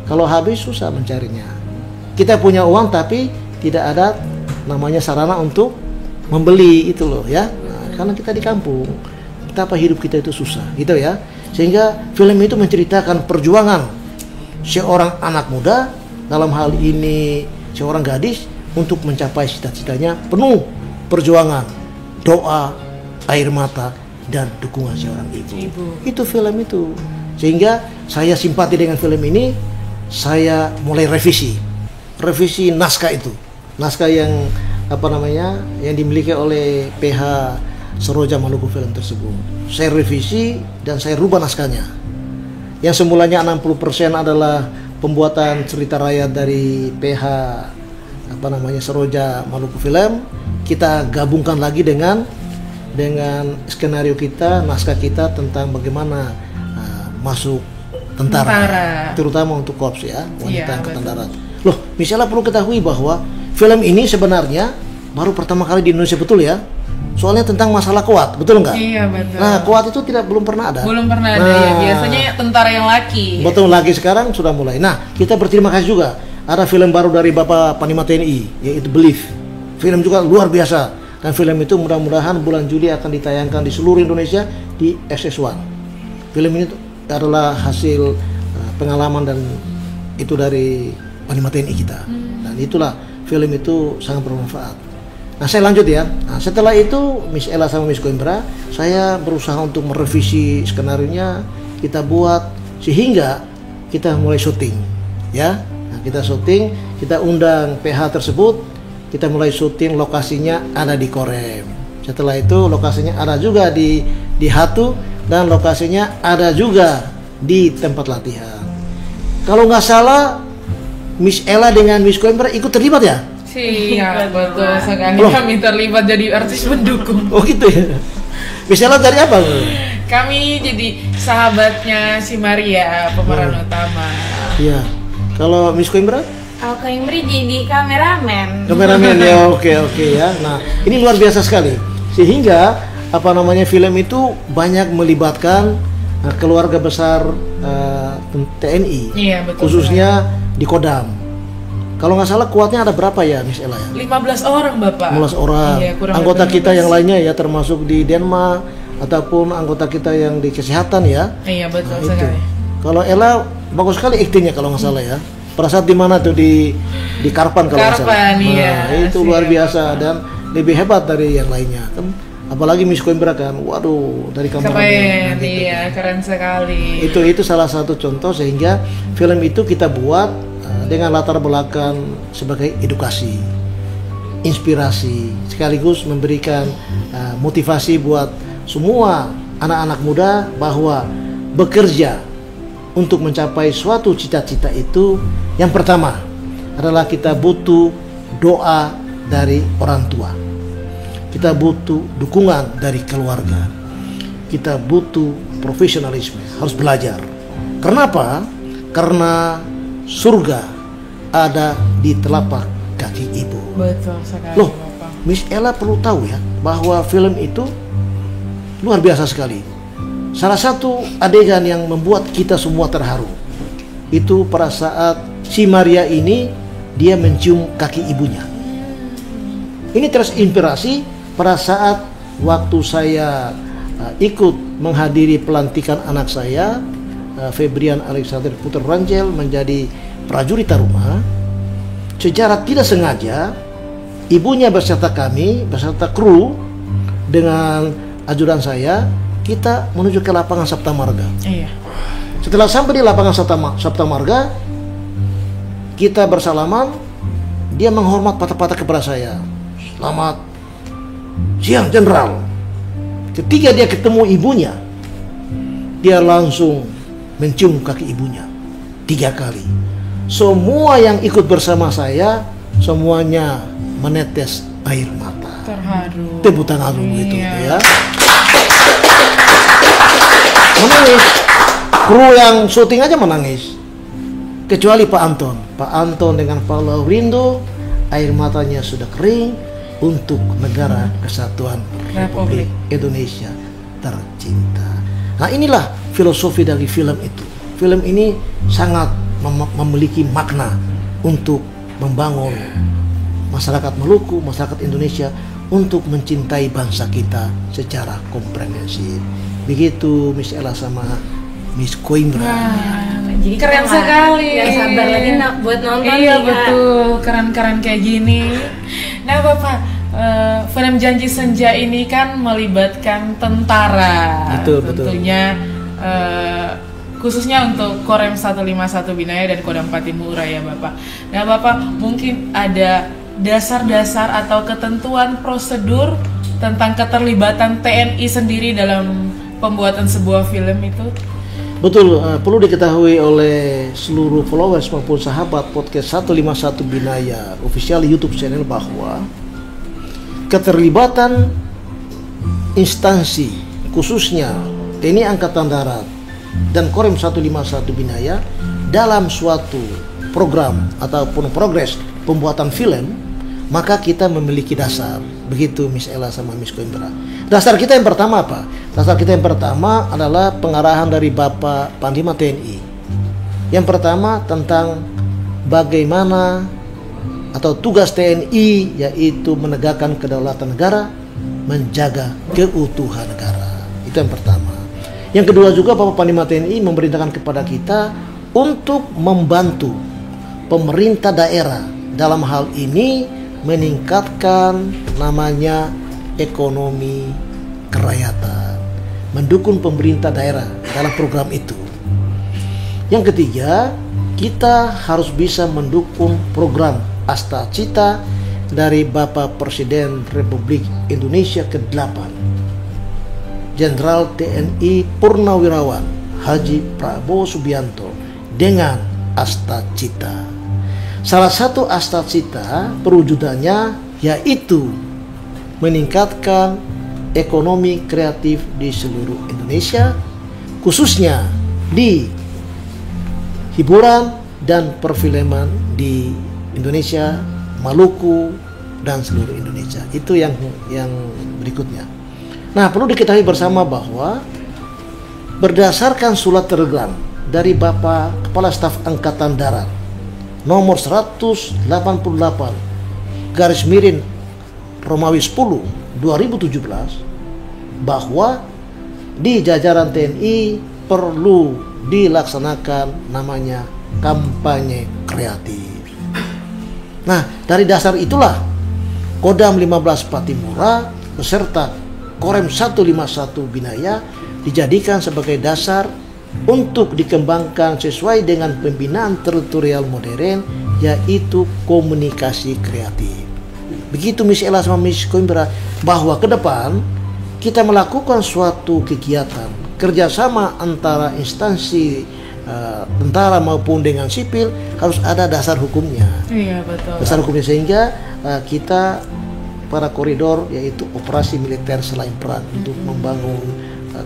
Kalau habis susah mencarinya. Kita punya uang tapi tidak ada namanya sarana untuk membeli itu loh ya. Karena kita di kampung, betapa hidup kita itu susah, gitu ya. Sehingga film itu menceritakan perjuangan seorang anak muda, dalam hal ini seorang gadis, untuk mencapai cita-citanya penuh perjuangan, doa, air mata, dan dukungan seorang ibu. Itu film itu. Sehingga saya simpati dengan film ini, saya mulai revisi naskah itu. Naskah yang yang dimiliki oleh PH Seroja Maluku Film tersebut. Saya revisi dan saya rubah naskahnya. Yang semulanya 60% adalah pembuatan cerita rakyat dari PH Seroja Maluku Film, kita gabungkan lagi dengan dengan skenario kita, naskah kita tentang bagaimana masuk tentara, terutama untuk korps ya, wanita angkatan darat. Loh, misalnya perlu ketahui bahwa film ini sebenarnya baru pertama kali di Indonesia, betul ya? Soalnya tentang masalah kuat, betul nggak? Iya, betul. Nah, kuat itu belum pernah ada. Belum pernah ada ya, biasanya tentara yang laki. Betul, lagi sekarang sudah mulai. Nah, kita berterima kasih juga. Ada film baru dari Bapak Panglima TNI, yaitu Believe. Film juga luar biasa. Dan film itu mudah-mudahan bulan Juli akan ditayangkan di seluruh Indonesia di SS1. Film ini adalah hasil pengalaman dan itu dari Panglima TNI kita. Dan itulah film itu sangat bermanfaat. Nah, saya lanjut ya. Nah, setelah itu Miss Ella sama Miss Coimbra, saya berusaha untuk merevisi skenarionya, kita buat sehingga kita mulai syuting. Ya, nah, kita syuting, kita undang PH tersebut. Kita mulai syuting, lokasinya ada di Korem. Setelah itu lokasinya ada juga di Hatu, dan lokasinya ada juga di tempat latihan. Kalau nggak salah, Miss Ella dengan Miss Coimbra ikut terlibat ya? Iya, betul sekali. Kami terlibat jadi artis pendukung. Oh gitu ya. Miss Ella dari apa? Kami jadi sahabatnya si Maria, pemeran utama. Iya. Kalau Miss Coimbra? Aku Imri jadi kameramen. Kameramen ya, oke ya. Nah, ini luar biasa sekali. Sehingga film itu banyak melibatkan keluarga besar TNI. Iya, betul. Khususnya di Kodam. Kalau nggak salah kuatnya ada berapa ya, Miss Ella ya? 15 orang, Bapak. 15 orang. Iya, anggota kita yang lainnya ya, termasuk di Denmark ataupun anggota kita yang di kesehatan ya. Iya, betul Itu. sekali. Kalau Ella bagus sekali aktingnya kalau nggak salah ya. Pada saat di mana tuh di Karpan kalau nggak salah. Karpan, iya. Itu luar biasa dan lebih hebat dari yang lainnya kan. Apalagi Miss Coimbra kan, waduh, dari kamar. Keren, iya, keren sekali. Itu salah satu contoh sehingga film itu kita buat dengan latar belakang sebagai edukasi, inspirasi, sekaligus memberikan motivasi buat semua anak-anak muda bahwa bekerja untuk mencapai suatu cita-cita itu, yang pertama adalah kita butuh doa dari orang tua. Kita butuh dukungan dari keluarga. Kita butuh profesionalisme, harus belajar. Kenapa? Karena surga ada di telapak kaki ibu. Betul sekali, Loh, Bapak. Miss Ella perlu tahu ya bahwa film itu luar biasa sekali. Salah satu adegan yang membuat kita semua terharu itu pada saat si Maria ini dia mencium kaki ibunya. Ini terinspirasi pada saat waktu saya ikut menghadiri pelantikan anak saya, Febrian Alexander Putra Rangel menjadi prajurit Taruma. Secara tidak sengaja ibunya beserta kami, beserta kru dengan ajudan saya, kita menuju ke lapangan Sapta Marga. Iya. Setelah sampai di lapangan Sapta Marga, kita bersalaman. Dia menghormat patah-patah kepada saya. Selamat siang, Jenderal. Ketika dia ketemu ibunya, dia langsung mencium kaki ibunya 3 kali. Semua yang ikut bersama saya, semuanya menetes air mata. Terharu. Tepuk tangan dulu itu Iya. ya. Menangis. Kru yang syuting aja menangis. Kecuali Pak Anton. Pak Anton dengan Pak Laurindo, air matanya sudah kering untuk negara kesatuan Republik Indonesia tercinta. Nah, inilah filosofi dari film itu. Film ini sangat memiliki makna untuk membangun masyarakat Maluku, masyarakat Indonesia untuk mencintai bangsa kita secara komprehensif. Begitu Miss Ella sama Miss Coimbra. Jadi Keren sekali. Gak sabar lagi buat nonton. Iya, nih, betul. Keren-keren kayak gini. Nah, Bapak, film Janji Senja ini kan melibatkan tentara. Betul. Tentunya khususnya untuk Korem 151 Binaya dan Kodam Patimura ya, Bapak. Nah, Bapak mungkin ada dasar-dasar atau ketentuan prosedur tentang keterlibatan TNI sendiri dalam pembuatan sebuah film itu? Betul, perlu diketahui oleh seluruh followers maupun sahabat podcast 151 Binaya official YouTube channel bahwa keterlibatan instansi khususnya TNI Angkatan Darat dan Korem 151 Binaya dalam suatu program ataupun progres pembuatan film, maka kita memiliki dasar. Begitu Miss Ella sama Miss Koimbra. Dasar kita yang pertama apa? Dasar kita yang pertama adalah pengarahan dari Bapak Panglima TNI. Yang pertama tentang bagaimana atau tugas TNI, yaitu menegakkan kedaulatan negara, menjaga keutuhan negara. Itu yang pertama. Yang kedua juga Bapak Panglima TNI memerintahkan kepada kita untuk membantu pemerintah daerah dalam hal ini meningkatkan namanya ekonomi kerakyatan, mendukung pemerintah daerah dalam program itu. Yang ketiga, kita harus bisa mendukung program Asta Cita dari Bapak Presiden Republik Indonesia ke-8, Jenderal TNI Purnawirawan Haji Prabowo Subianto dengan Asta Cita. Salah satu Asta Cita perwujudannya yaitu meningkatkan ekonomi kreatif di seluruh Indonesia, khususnya di hiburan dan perfilman di Indonesia, Maluku, dan seluruh Indonesia. Itu yang berikutnya. Nah, perlu diketahui bersama bahwa berdasarkan surat telegram dari Bapak Kepala Staf Angkatan Darat nomor 188 garis miring Romawi 10 2017 bahwa di jajaran TNI perlu dilaksanakan namanya kampanye kreatif. Nah, dari dasar itulah Kodam 15 Patimura beserta Korem 151 Binaya dijadikan sebagai dasar untuk dikembangkan sesuai dengan pembinaan teritorial modern, yaitu komunikasi kreatif. Begitu Miss Ella sama Miss Koimbra, bahwa ke depan kita melakukan suatu kegiatan kerjasama antara instansi tentara maupun dengan sipil, harus ada dasar hukumnya. Iya, betul. Dasar hukumnya, sehingga kita pada koridor yaitu operasi militer selain perang untuk membangun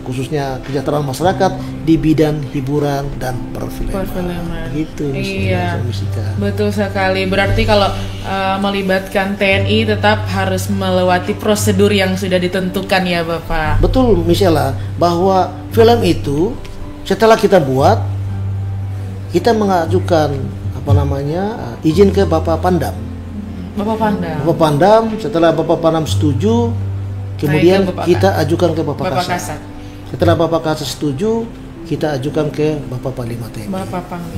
khususnya kesejahteraan masyarakat di bidang hiburan dan perfilman. Gitu. Iya, betul sekali. Berarti kalau melibatkan TNI tetap harus melewati prosedur yang sudah ditentukan ya Bapak. Betul Miss Ella, bahwa film itu setelah kita buat, kita mengajukan izin ke Bapak Pandam. Bapak Pandam, setelah Bapak Pandam setuju, kemudian kita ajukan ke Bapak Kasat. Setelah Bapak Kasat setuju, kita ajukan ke Bapak Panglima TNI.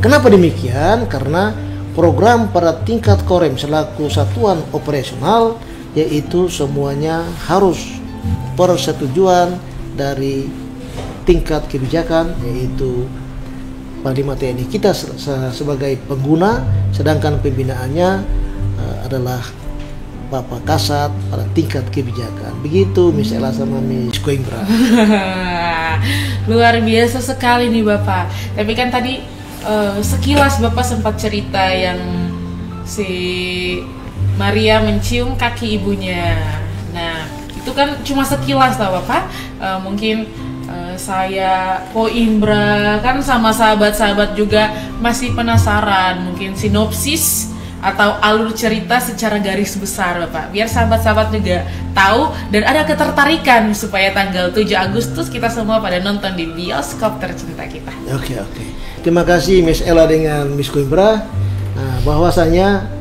Kenapa demikian? Karena program pada tingkat Korem selaku satuan operasional, yaitu semuanya harus persetujuan dari tingkat kebijakan, yaitu Panglima TNI kita sebagai pengguna, sedangkan pembinaannya adalah Bapak Kasat pada tingkat kebijakan. Begitu Miss Ella sama Miss Koimbra. Luar biasa sekali nih Bapak. Tapi kan tadi sekilas Bapak sempat cerita yang si Maria mencium kaki ibunya. Nah, itu kan cuma sekilas lah Bapak. Mungkin saya, Koimbra, kan sama sahabat-sahabat juga masih penasaran. Mungkin sinopsis atau alur cerita secara garis besar Bapak, biar sahabat-sahabat juga tahu dan ada ketertarikan supaya tanggal 7 Agustus kita semua pada nonton di bioskop tercinta kita. Oke. Terima kasih Miss Ella dengan Miss Koimbra. Bahwasanya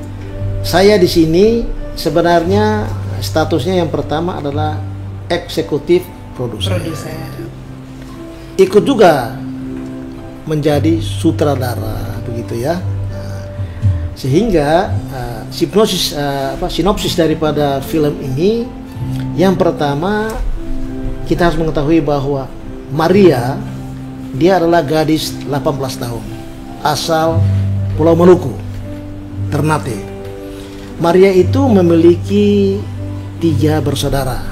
saya di sini sebenarnya statusnya yang pertama adalah eksekutif produser. Ikut juga menjadi sutradara, begitu ya. Sehingga sinopsis daripada film ini, yang pertama kita harus mengetahui bahwa Maria, dia adalah gadis 18 tahun asal Pulau Maluku, Ternate. Maria itu memiliki 3 bersaudara.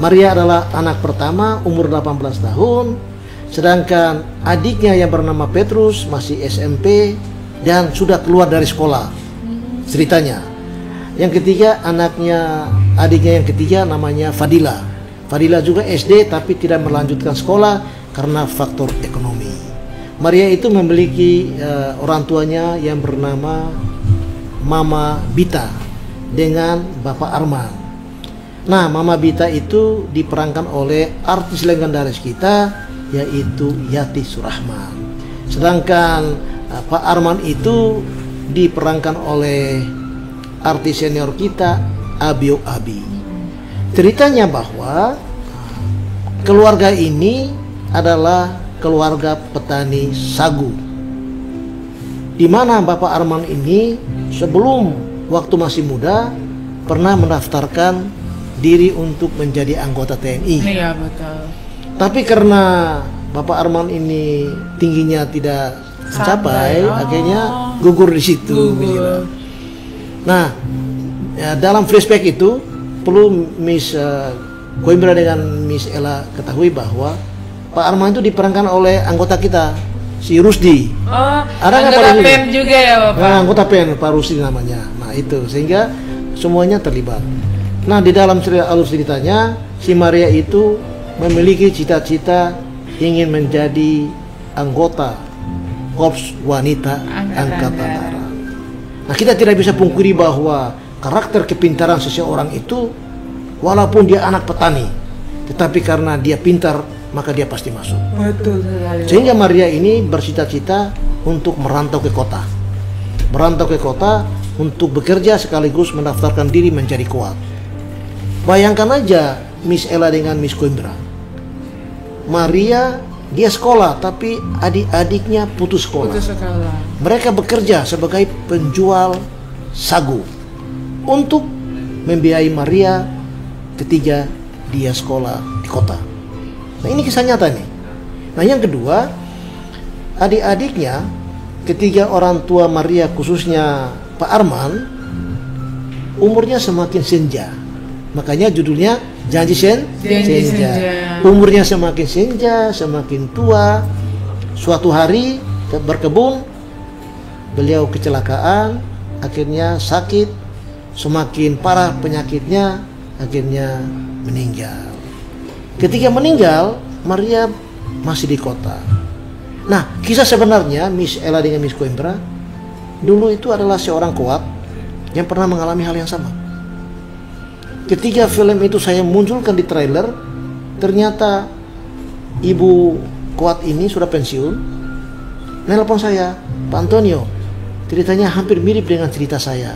Maria adalah anak pertama, umur 18 tahun, sedangkan adiknya yang bernama Petrus masih SMP dan sudah keluar dari sekolah, ceritanya. Yang ketiga, adiknya yang ketiga namanya Fadila. Fadila juga SD tapi tidak melanjutkan sekolah karena faktor ekonomi. Maria itu memiliki orang tuanya yang bernama Mama Bita dengan Bapak Arman. Nah, Mama Bita itu diperankan oleh artis legendaris kita yaitu Yati Surahman. Sedangkan Pak Arman itu diperankan oleh artis senior kita Abio Abi. Ceritanya bahwa keluarga ini adalah keluarga petani sagu, di mana Bapak Arman ini sebelum waktu masih muda pernah mendaftarkan diri untuk menjadi anggota TNI. Iya, betul. Tapi karena Bapak Arman ini tingginya tidak tercapai, akhirnya gugur di situ. Nah, ya, dalam flashback itu perlu Miss Coimbra dengan Miss Ella ketahui bahwa Pak Arman itu diperankan oleh anggota kita, si Rusdi. Oh, ada nggak Pak anggota Rusdi? PEN juga ya Bapak? Nah, anggota PEN, Pak Rusdi namanya. Nah itu, sehingga semuanya terlibat. Nah, di dalam alur ceritanya, si Maria itu memiliki cita-cita ingin menjadi anggota Korps Wanita Angkatan Darat. Nah, kita tidak bisa pungkiri bahwa karakter kepintaran seseorang itu, walaupun dia anak petani, tetapi karena dia pintar, maka dia pasti masuk. Betul sekali. Sehingga Maria ini bercita-cita untuk merantau ke kota. Merantau ke kota untuk bekerja sekaligus mendaftarkan diri menjadi kuat. Bayangkan aja Miss Ella dengan Miss Coimbra. Maria dia sekolah tapi adik-adiknya putus sekolah. Mereka bekerja sebagai penjual sagu untuk membiayai Maria ketika dia sekolah di kota. Nah, ini kisah nyata nih. Nah, yang kedua, adik-adiknya ketiga orang tua Maria khususnya Pak Arman umurnya semakin senja. Makanya judulnya Janji Senja. Umurnya semakin senja, semakin tua. Suatu hari berkebun, beliau kecelakaan, akhirnya sakit, semakin parah penyakitnya, akhirnya meninggal. Ketika meninggal, Maria masih di kota. Nah, kisah sebenarnya Miss Ella dengan Miss Coimbra dulu itu adalah seorang kuat yang pernah mengalami hal yang sama. Ketika film itu saya munculkan di trailer, ternyata ibu kuat ini sudah pensiun. Nelpon saya, Pak Antonio, ceritanya hampir mirip dengan cerita saya.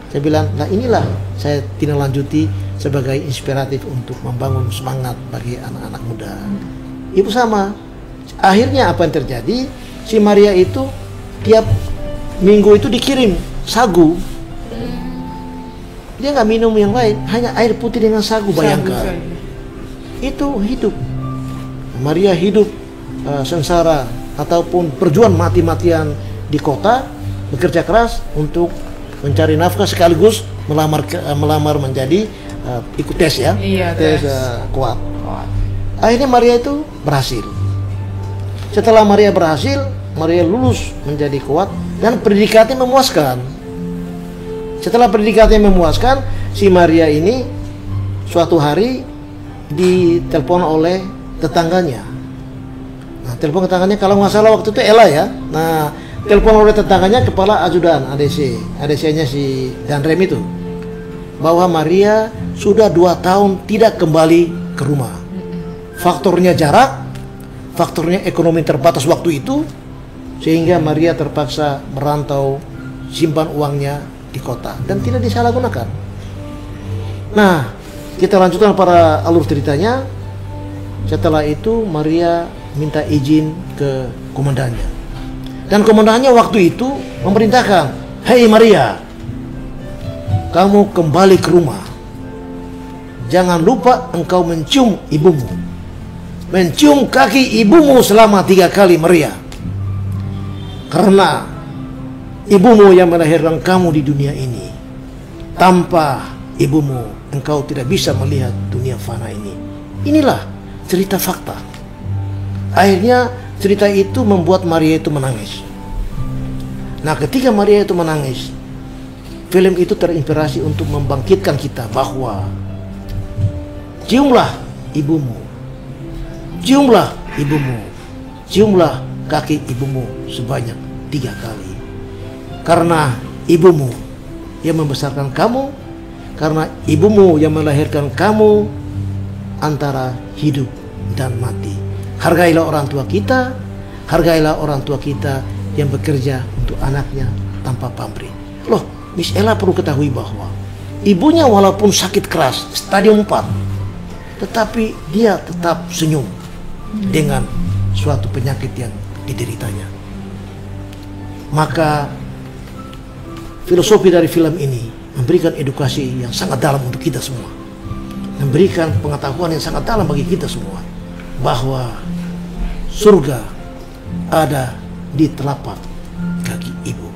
Saya bilang, nah inilah saya tindak lanjuti sebagai inspiratif untuk membangun semangat bagi anak-anak muda. Ibu sama. Akhirnya apa yang terjadi? Si Maria itu tiap minggu itu dikirim sagu. Dia nggak minum yang lain, hanya air putih dengan sagu. Bayangkan. Itu hidup. Maria hidup sengsara ataupun berjuang mati-matian di kota, bekerja keras untuk mencari nafkah sekaligus melamar menjadi ikut tes ya, tes kuat. Akhirnya Maria itu berhasil. Setelah Maria berhasil, Maria lulus menjadi kuat dan pendidikannya memuaskan. Setelah pendidikannya memuaskan, si Maria ini suatu hari ditelepon oleh tetangganya. Nah, telepon tetangganya kalau nggak salah waktu itu Ella ya. Nah, telepon oleh tetangganya kepala ajudan ADC-nya si Danrem itu, bahwa Maria sudah 2 tahun tidak kembali ke rumah. Faktornya jarak, faktornya ekonomi terbatas waktu itu, sehingga Maria terpaksa merantau, simpan uangnya di kota dan tidak disalahgunakan. Nah, kita lanjutkan para alur ceritanya. Setelah itu Maria minta izin ke komandannya. Dan komandannya waktu itu memerintahkan, "Hei Maria, kamu kembali ke rumah. Jangan lupa engkau mencium ibumu. Mencium kaki ibumu selama 3 kali, Maria. Karena ibumu yang melahirkan kamu di dunia ini. Tanpa ibumu, engkau tidak bisa melihat dunia fana ini." Inilah cerita fakta. Akhirnya cerita itu membuat Maria itu menangis. Nah, ketika Maria itu menangis, film itu terinspirasi untuk membangkitkan kita bahwa ciumlah ibumu. Ciumlah ibumu. Ciumlah kaki ibumu sebanyak 3 kali. Karena ibumu yang membesarkan kamu, karena ibumu yang melahirkan kamu antara hidup dan mati. Hargailah orang tua kita, hargailah orang tua kita yang bekerja untuk anaknya tanpa pamrih. Loh, Miss Ella perlu ketahui bahwa ibunya walaupun sakit keras, stadium 4, tetapi dia tetap senyum dengan suatu penyakit yang dideritanya. Maka filosofi dari film ini memberikan edukasi yang sangat dalam untuk kita semua, memberikan pengetahuan yang sangat dalam bagi kita semua, bahwa surga ada di telapak kaki ibu.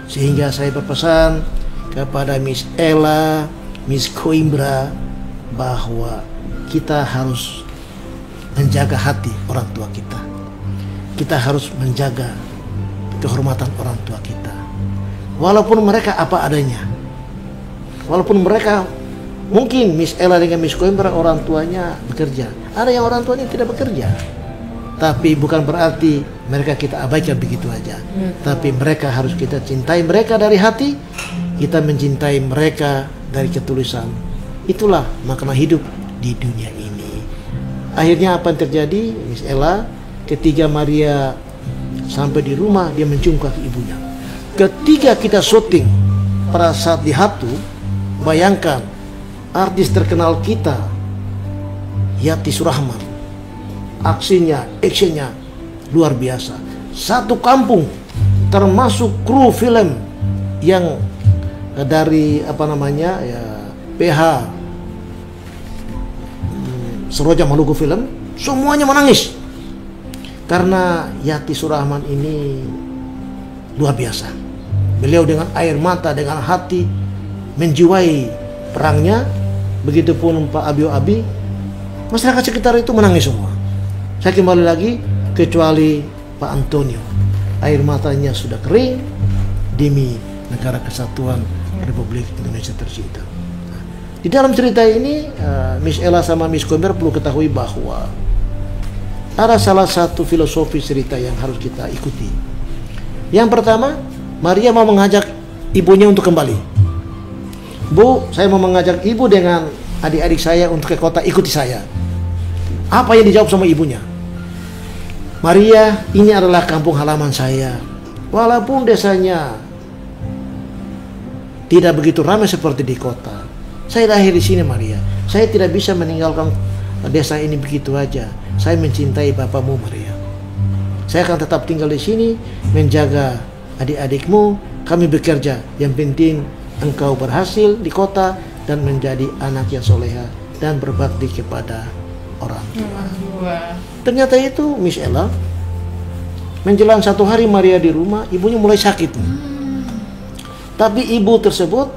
Sehingga saya berpesan kepada Miss Ella, Miss Coimbra, bahwa kita harus menjaga hati orang tua kita. Kita harus menjaga kehormatan orang tua kita. Walaupun mereka apa adanya, walaupun mereka mungkin Miss Ella dengan Miss Coimbra orang tuanya bekerja, ada yang orang tuanya tidak bekerja, tapi bukan berarti mereka kita abaikan begitu aja. Tapi mereka harus kita cintai mereka dari hati, kita mencintai mereka dari ketulusan. Itulah makna hidup di dunia ini. Akhirnya apa yang terjadi, Miss Ella? Ketika Maria sampai di rumah, dia mencium kaki ibunya. Ketika kita syuting pada saat di Hatu, bayangkan artis terkenal kita, Yati Surahman, aksinya, actionnya luar biasa. Satu kampung, termasuk kru film yang dari PH Seroja Maluku Film, semuanya menangis karena Yati Surahman ini luar biasa. Beliau dengan air mata, dengan hati menjiwai perangnya. Begitupun Pak Abio Abi, masyarakat sekitar itu menangis semua. Saya kembali lagi, kecuali Pak Antonio, air matanya sudah kering demi negara kesatuan Republik Indonesia tercinta. Di dalam cerita ini, Miss Ella sama Miss Coimbra perlu ketahui bahwa ada salah satu filosofi cerita yang harus kita ikuti. Yang pertama, Maria mau mengajak ibunya untuk kembali. Bu, saya mau mengajak ibu dengan adik-adik saya untuk ke kota, ikuti saya. Apa yang dijawab sama ibunya? Maria, ini adalah kampung halaman saya. Walaupun desanya tidak begitu ramai seperti di kota, saya lahir di sini, Maria. Saya tidak bisa meninggalkan desa ini begitu aja. Saya mencintai bapakmu, Maria. Saya akan tetap tinggal di sini, menjaga adik-adikmu. Kami bekerja. Yang penting engkau berhasil di kota dan menjadi anak yang soleha dan berbakti kepada orang tua. Ternyata itu Miss Ella. Menjelang 1 hari Maria di rumah, ibunya mulai sakit. Tapi ibu tersebut,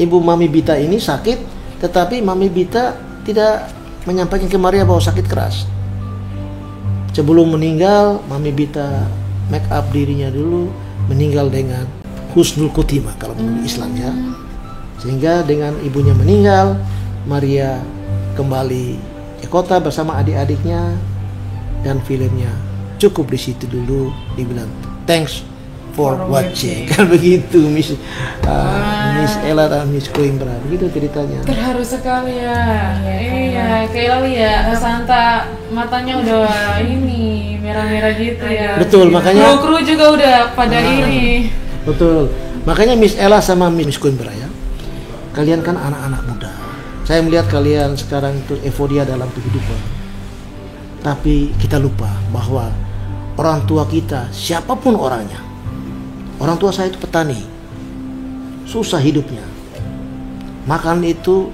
ibu Mami Bita ini sakit, tetapi Mami Bita tidak menyampaikan ke Maria bahwa sakit keras. Sebelum meninggal, Mami Bita make up dirinya dulu, meninggal dengan husnul khotimah kalau menurut Islam ya. Sehingga dengan ibunya meninggal, Maria kembali ke kota bersama adik-adiknya, dan filmnya cukup di situ dulu. Dibilang thanks for watching. Kan begitu Miss Ella dan Miss Coimbra. Begitu ceritanya. Terharu sekali ya. Iya, kayak ya Santa matanya udah ini merah-merah gitu ya. Betul, makanya kru juga udah pada ini. Betul. Makanya Miss Ella sama Miss Coimbra ya. Kalian kan anak-anak muda. Saya melihat kalian sekarang itu euforia dalam kehidupan. Tapi kita lupa bahwa orang tua kita, siapapun orangnya, orang tua saya itu petani, susah hidupnya. Makan itu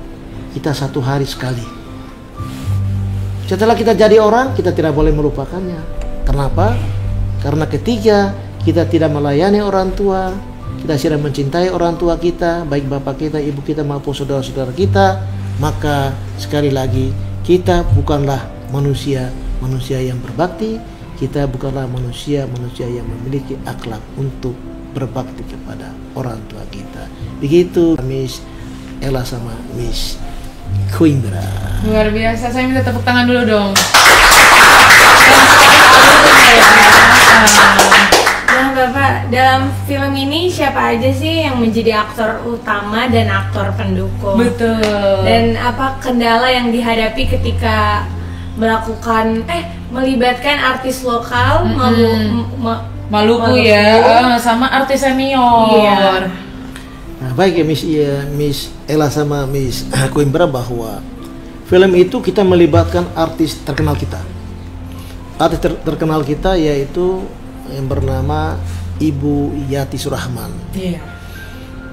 kita 1 hari sekali. Setelah kita jadi orang, kita tidak boleh melupakannya. Kenapa? Karena ketika kita tidak melayani orang tua, kita tidak mencintai orang tua kita, baik bapak kita, ibu kita maupun saudara-saudara kita, maka sekali lagi kita bukanlah manusia yang berbakti. Kita bukanlah manusia yang memiliki akhlak untuk berbakti kepada orang tua kita. Begitu Miss Ella sama Miss Koimbra. Luar biasa, saya minta tepuk tangan dulu dong. Nah Bapak, dalam film ini siapa aja sih yang menjadi aktor utama dan aktor pendukung? Betul. Dan apa kendala yang dihadapi ketika melibatkan artis lokal Maluku ya, sama artis senior. Iya. Nah, baik ya Miss Ella sama Miss Koimbra, bahwa film itu kita melibatkan artis terkenal kita. Artis terkenal kita yaitu yang bernama Ibu Yati Surahman. Iya.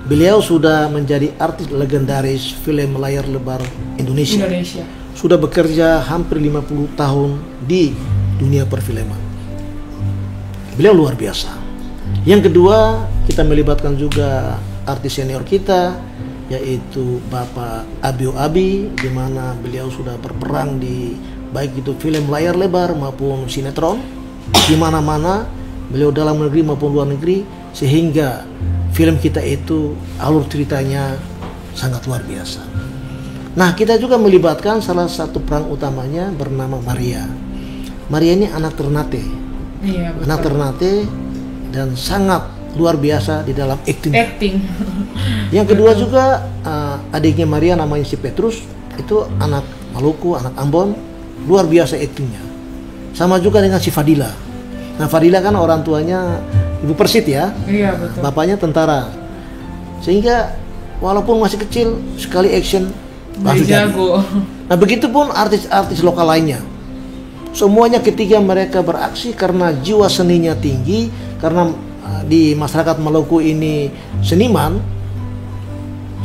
Beliau sudah menjadi artis legendaris film layar lebar Indonesia. Sudah bekerja hampir 50 tahun di dunia perfilman. Beliau luar biasa. Yang kedua, kita melibatkan juga artis senior kita, yaitu Bapak Abio Abi, di mana beliau sudah berperang di baik itu film layar lebar maupun sinetron, di mana-mana beliau dalam negeri maupun luar negeri, sehingga film kita itu alur ceritanya sangat luar biasa. Nah, kita juga melibatkan salah satu peran utamanya bernama Maria. Maria ini anak Ternate. Iya, betul. Anak Ternate dan sangat luar biasa di dalam acting. Yang kedua juga adiknya Maria namanya si Petrus, itu anak Maluku, anak Ambon, luar biasa actingnya. Sama juga dengan si Fadila. Nah, Fadila kan orang tuanya Ibu Persit ya. Iya, betul. Bapaknya tentara. Sehingga walaupun masih kecil, sekali action langsung jago. Nah, begitupun artis-artis lokal lainnya. Semuanya ketika mereka beraksi karena jiwa seninya tinggi, karena di masyarakat Maluku ini seniman,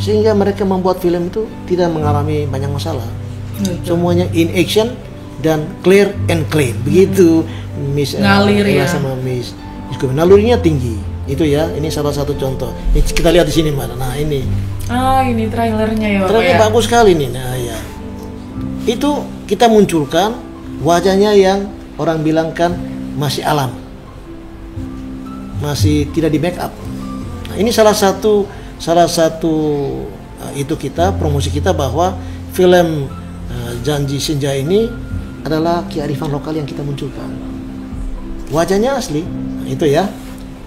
sehingga mereka membuat film itu tidak mengalami banyak masalah. Semuanya in action dan clear and clean. Begitu Miss Ngalir ya. sama Miss Koimbra. Nalurinya tinggi. Itu ya, ini salah satu contoh. Ini kita lihat di sini, Mbak. Nah, ini. Ini trailernya ya, Bapak. Trailernya Ya? bagus sekali nih. Nah, ya. Itu kita munculkan wajahnya yang orang bilang kan masih alam. Masih tidak di make up. Nah, ini salah satu itu kita promosi kita bahwa film Janji Senja ini adalah kearifan lokal yang kita munculkan. Wajahnya asli, nah, itu ya.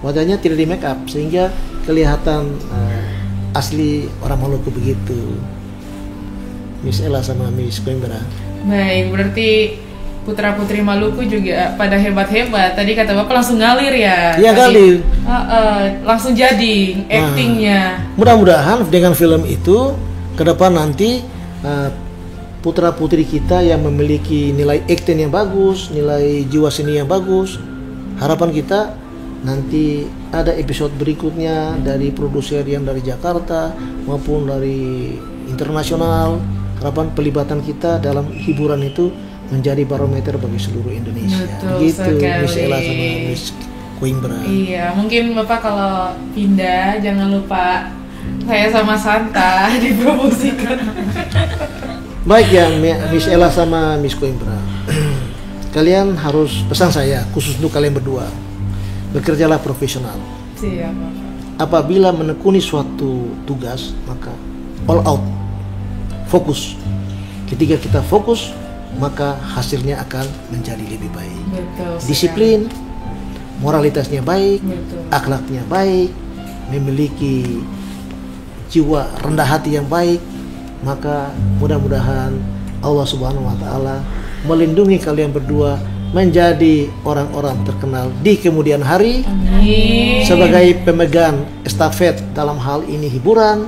Wajahnya tidak di make up sehingga kelihatan asli orang Maluku begitu. Miss Ella sama Miss Koimbra. Baik, berarti putra-putri Maluku juga pada hebat-hebat. Tadi kata Bapak langsung ngalir ya? Iya, ngalir. Langsung jadi actingnya. Mudah-mudahan dengan film itu ke depan nanti putra-putri kita yang memiliki nilai acting yang bagus, nilai jiwa seni yang bagus. Harapan kita nanti ada episode berikutnya dari produser yang dari Jakarta maupun dari internasional. Harapan pelibatan kita dalam hiburan itu menjadi barometer bagi seluruh Indonesia. Betul begitu sekali. Miss Ella sama Miss Koimbra. Iya, mungkin Bapak kalau pindah jangan lupa saya sama Santa dipromosikan. Baik ya Miss Ella sama Miss Koimbra. Kalian harus, pesan saya khusus untuk kalian berdua, bekerjalah profesional. Siap, Bapak. Apabila menekuni suatu tugas, maka all out, fokus. Ketika kita fokus, maka hasilnya akan menjadi lebih baik. Betul. Disiplin, moralitasnya baik, Betul. akhlaknya baik, memiliki jiwa rendah hati yang baik, maka mudah-mudahan Allah Subhanahu wa taala melindungi kalian berdua menjadi orang-orang terkenal di kemudian hari. Amin. Sebagai pemegang estafet dalam hal ini hiburan,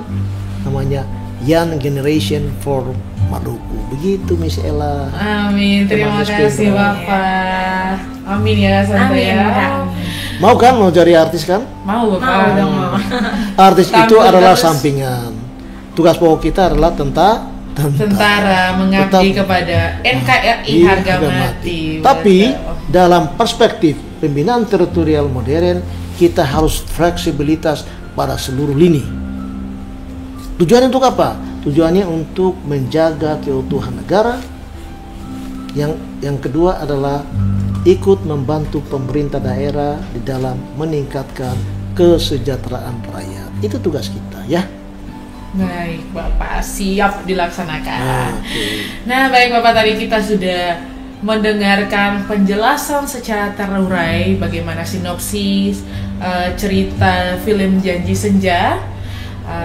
namanya Young Generation for Maluku. Begitu Miss Ella. Amin. Terima Miss kasih Koimbra. Bapak. Amin ya Santa Amin, ya. Kak. Mau kan mau jadi artis kan? Mau Bapak. Mau dong, mau. Artis itu Tampil adalah terus. sampingan. Tugas pokok kita adalah Tentara mengabdi Tetap kepada NKRI di harga mati. Tapi Betul. dalam perspektif pembinaan teritorial modern, kita harus fleksibilitas pada seluruh lini. Tujuannya untuk apa? Tujuannya untuk menjaga keutuhan negara. Yang kedua adalah ikut membantu pemerintah daerah di dalam meningkatkan kesejahteraan rakyat. Itu tugas kita ya. Baik Bapak, siap dilaksanakan. Oke. Nah baik Bapak, tadi kita sudah mendengarkan penjelasan secara terurai bagaimana sinopsis cerita film Janji Senja.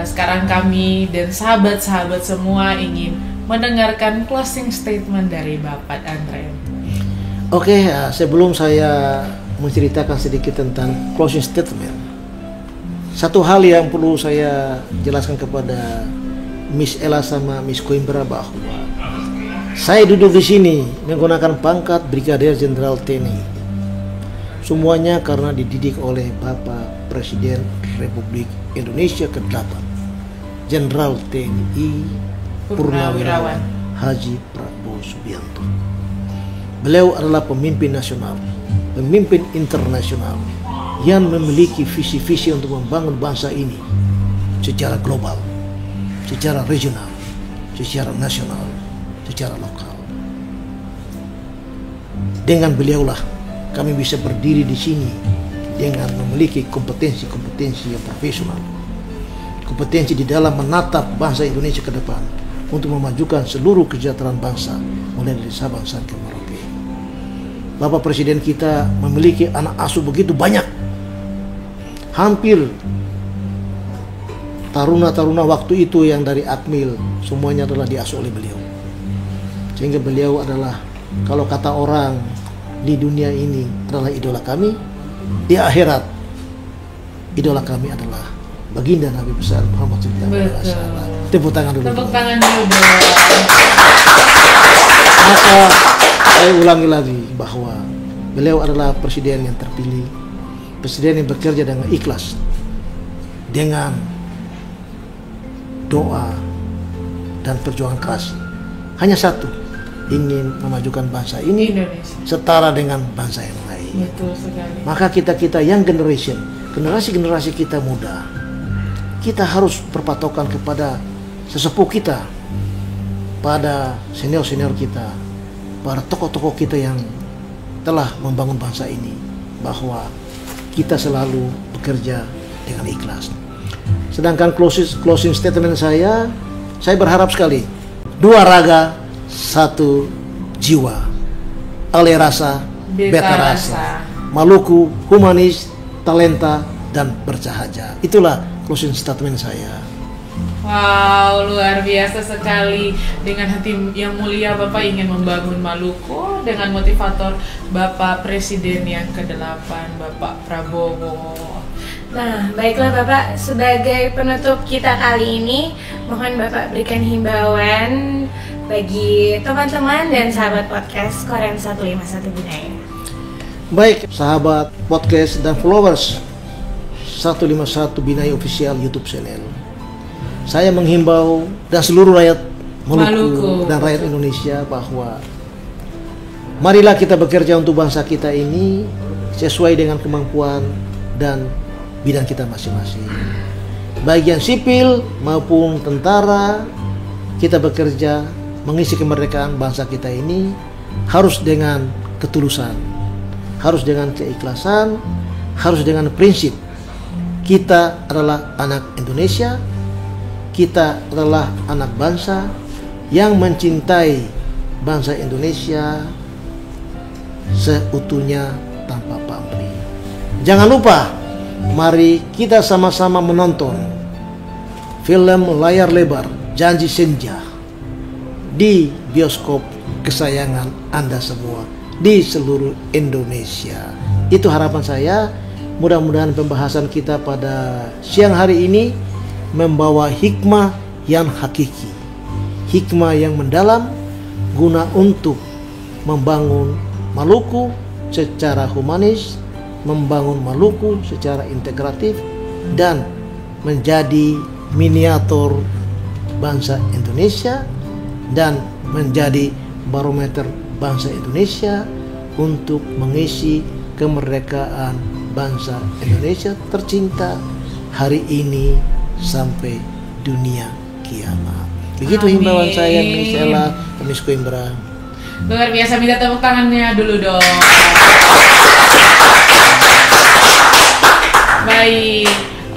Sekarang kami dan sahabat-sahabat semua ingin mendengarkan closing statement dari Bapak Andre. Oke, sebelum saya menceritakan sedikit tentang closing statement, satu hal yang perlu saya jelaskan kepada Miss Ella sama Miss Coimbra bahwa saya duduk di sini menggunakan pangkat Brigadir Jenderal TNI. Semuanya karena dididik oleh Bapak Presiden Republik Indonesia ke-8, Jenderal TNI Purnawirawan Haji Prabowo Subianto. Beliau adalah pemimpin nasional, pemimpin internasional yang memiliki visi-visi untuk membangun bangsa ini secara global, secara regional, secara nasional, secara lokal. Dengan beliaulah kami bisa berdiri di sini dengan memiliki kompetensi-kompetensi yang profesional, kompetensi di dalam menatap bangsa Indonesia ke depan untuk memajukan seluruh kesejahteraan bangsa mulai dari Sabang sampai Merauke. Bapak Presiden kita memiliki anak asuh begitu banyak, hampir taruna-taruna waktu itu yang dari Akmil semuanya adalah diasuh oleh beliau, sehingga beliau adalah, kalau kata orang di dunia ini adalah idola kami, di akhirat idola kami adalah baginda Nabi besar Muhammad SAW. Tepuk tangan dulu. Tepuk tangan dulu dong. Maka saya ulangi lagi bahwa beliau adalah presiden yang terpilih, presiden yang bekerja dengan ikhlas, dengan doa dan perjuangan keras. Hanya satu, ingin memajukan bangsa ini Indonesia setara dengan bangsa yang lain. betul sekali. Maka kita yang generasi kita muda, kita harus berpatokan kepada sesepuh kita, pada senior-senior kita, para tokoh-tokoh kita yang telah membangun bangsa ini, bahwa kita selalu bekerja dengan ikhlas. Sedangkan closing statement saya berharap sekali, 2 raga 1 jiwa, Ale rasa beta rasa, Maluku humanis, talenta dan bersahaja. Itulah closing statement saya. Wow, luar biasa sekali. Dengan hati yang mulia Bapak ingin membangun Maluku dengan motivator Bapak Presiden yang ke-8, Bapak Prabowo. Nah, baiklah Bapak, sebagai penutup kita kali ini, mohon Bapak berikan himbauan bagi teman-teman dan sahabat podcast Koream 151 Binaya. Baik, sahabat podcast dan followers 151 Binaya Official YouTube channel, saya menghimbau dan seluruh rakyat Maluku dan rakyat Indonesia bahwa marilah kita bekerja untuk bangsa kita ini sesuai dengan kemampuan dan bidang kita masing-masing. Baik yang sipil maupun tentara, kita bekerja mengisi kemerdekaan bangsa kita ini harus dengan ketulusan, harus dengan keikhlasan, harus dengan prinsip. Kita adalah anak Indonesia, kita adalah anak bangsa yang mencintai bangsa Indonesia seutuhnya tanpa pamrih. Jangan lupa, mari kita sama-sama menonton film layar lebar Janji Senja di bioskop kesayangan Anda semua di seluruh Indonesia. Itu harapan saya. Mudah-mudahan pembahasan kita pada siang hari ini membawa hikmah yang hakiki, hikmah yang mendalam, guna untuk membangun Maluku secara humanis, membangun Maluku secara integratif, dan menjadi miniatur bangsa Indonesia dan menjadi barometer bangsa Indonesia untuk mengisi kemerdekaan bangsa Indonesia tercinta hari ini sampai dunia kiamat. Begitu himbauan saya, Miss Ella, Miss Coimbra. Luar biasa, minta tepuk tangannya dulu dong. Baik,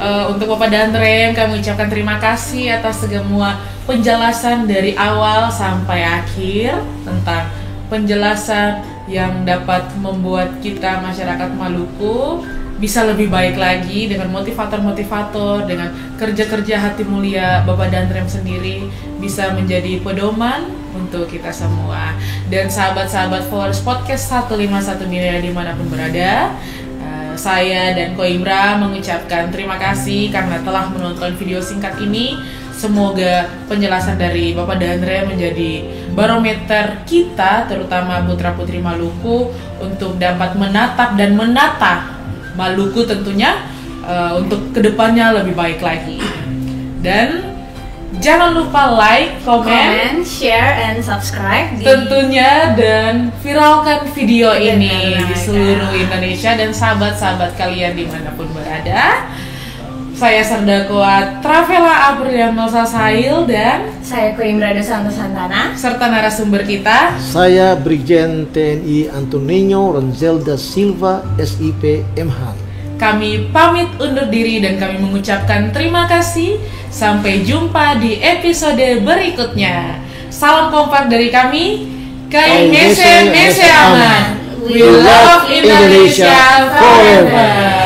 Untuk Bapak Danrem, kami ucapkan terima kasih atas semua penjelasan dari awal sampai akhir tentang penjelasan yang dapat membuat kita masyarakat Maluku bisa lebih baik lagi dengan motivator-motivator, dengan kerja-kerja hati mulia Bapak Danrem sendiri bisa menjadi pedoman untuk kita semua. Dan sahabat-sahabat followers podcast 151 Binaya dimanapun berada, saya dan Ko Imra mengucapkan terima kasih karena telah menonton video singkat ini. Semoga penjelasan dari Bapak Danrem menjadi barometer kita, terutama putra-putri Maluku, untuk dapat menatap dan menata Maluku tentunya untuk kedepannya lebih baik lagi. Dan jangan lupa like, comment, share, and subscribe tentunya, dan viralkan video ini di seluruh Indonesia dan sahabat-sahabat kalian dimanapun berada. Saya Sardakoa Travela Aprilia Sasail dan saya Ko Imra Santo Santana serta narasumber kita, Saya Brigjen TNI Antonino Renzelda Silva SIP MH. Kami pamit undur diri dan kami mengucapkan terima kasih. Sampai jumpa di episode berikutnya. Salam kompak dari kami, Kai Mese Mese Aman. We love Indonesia forever.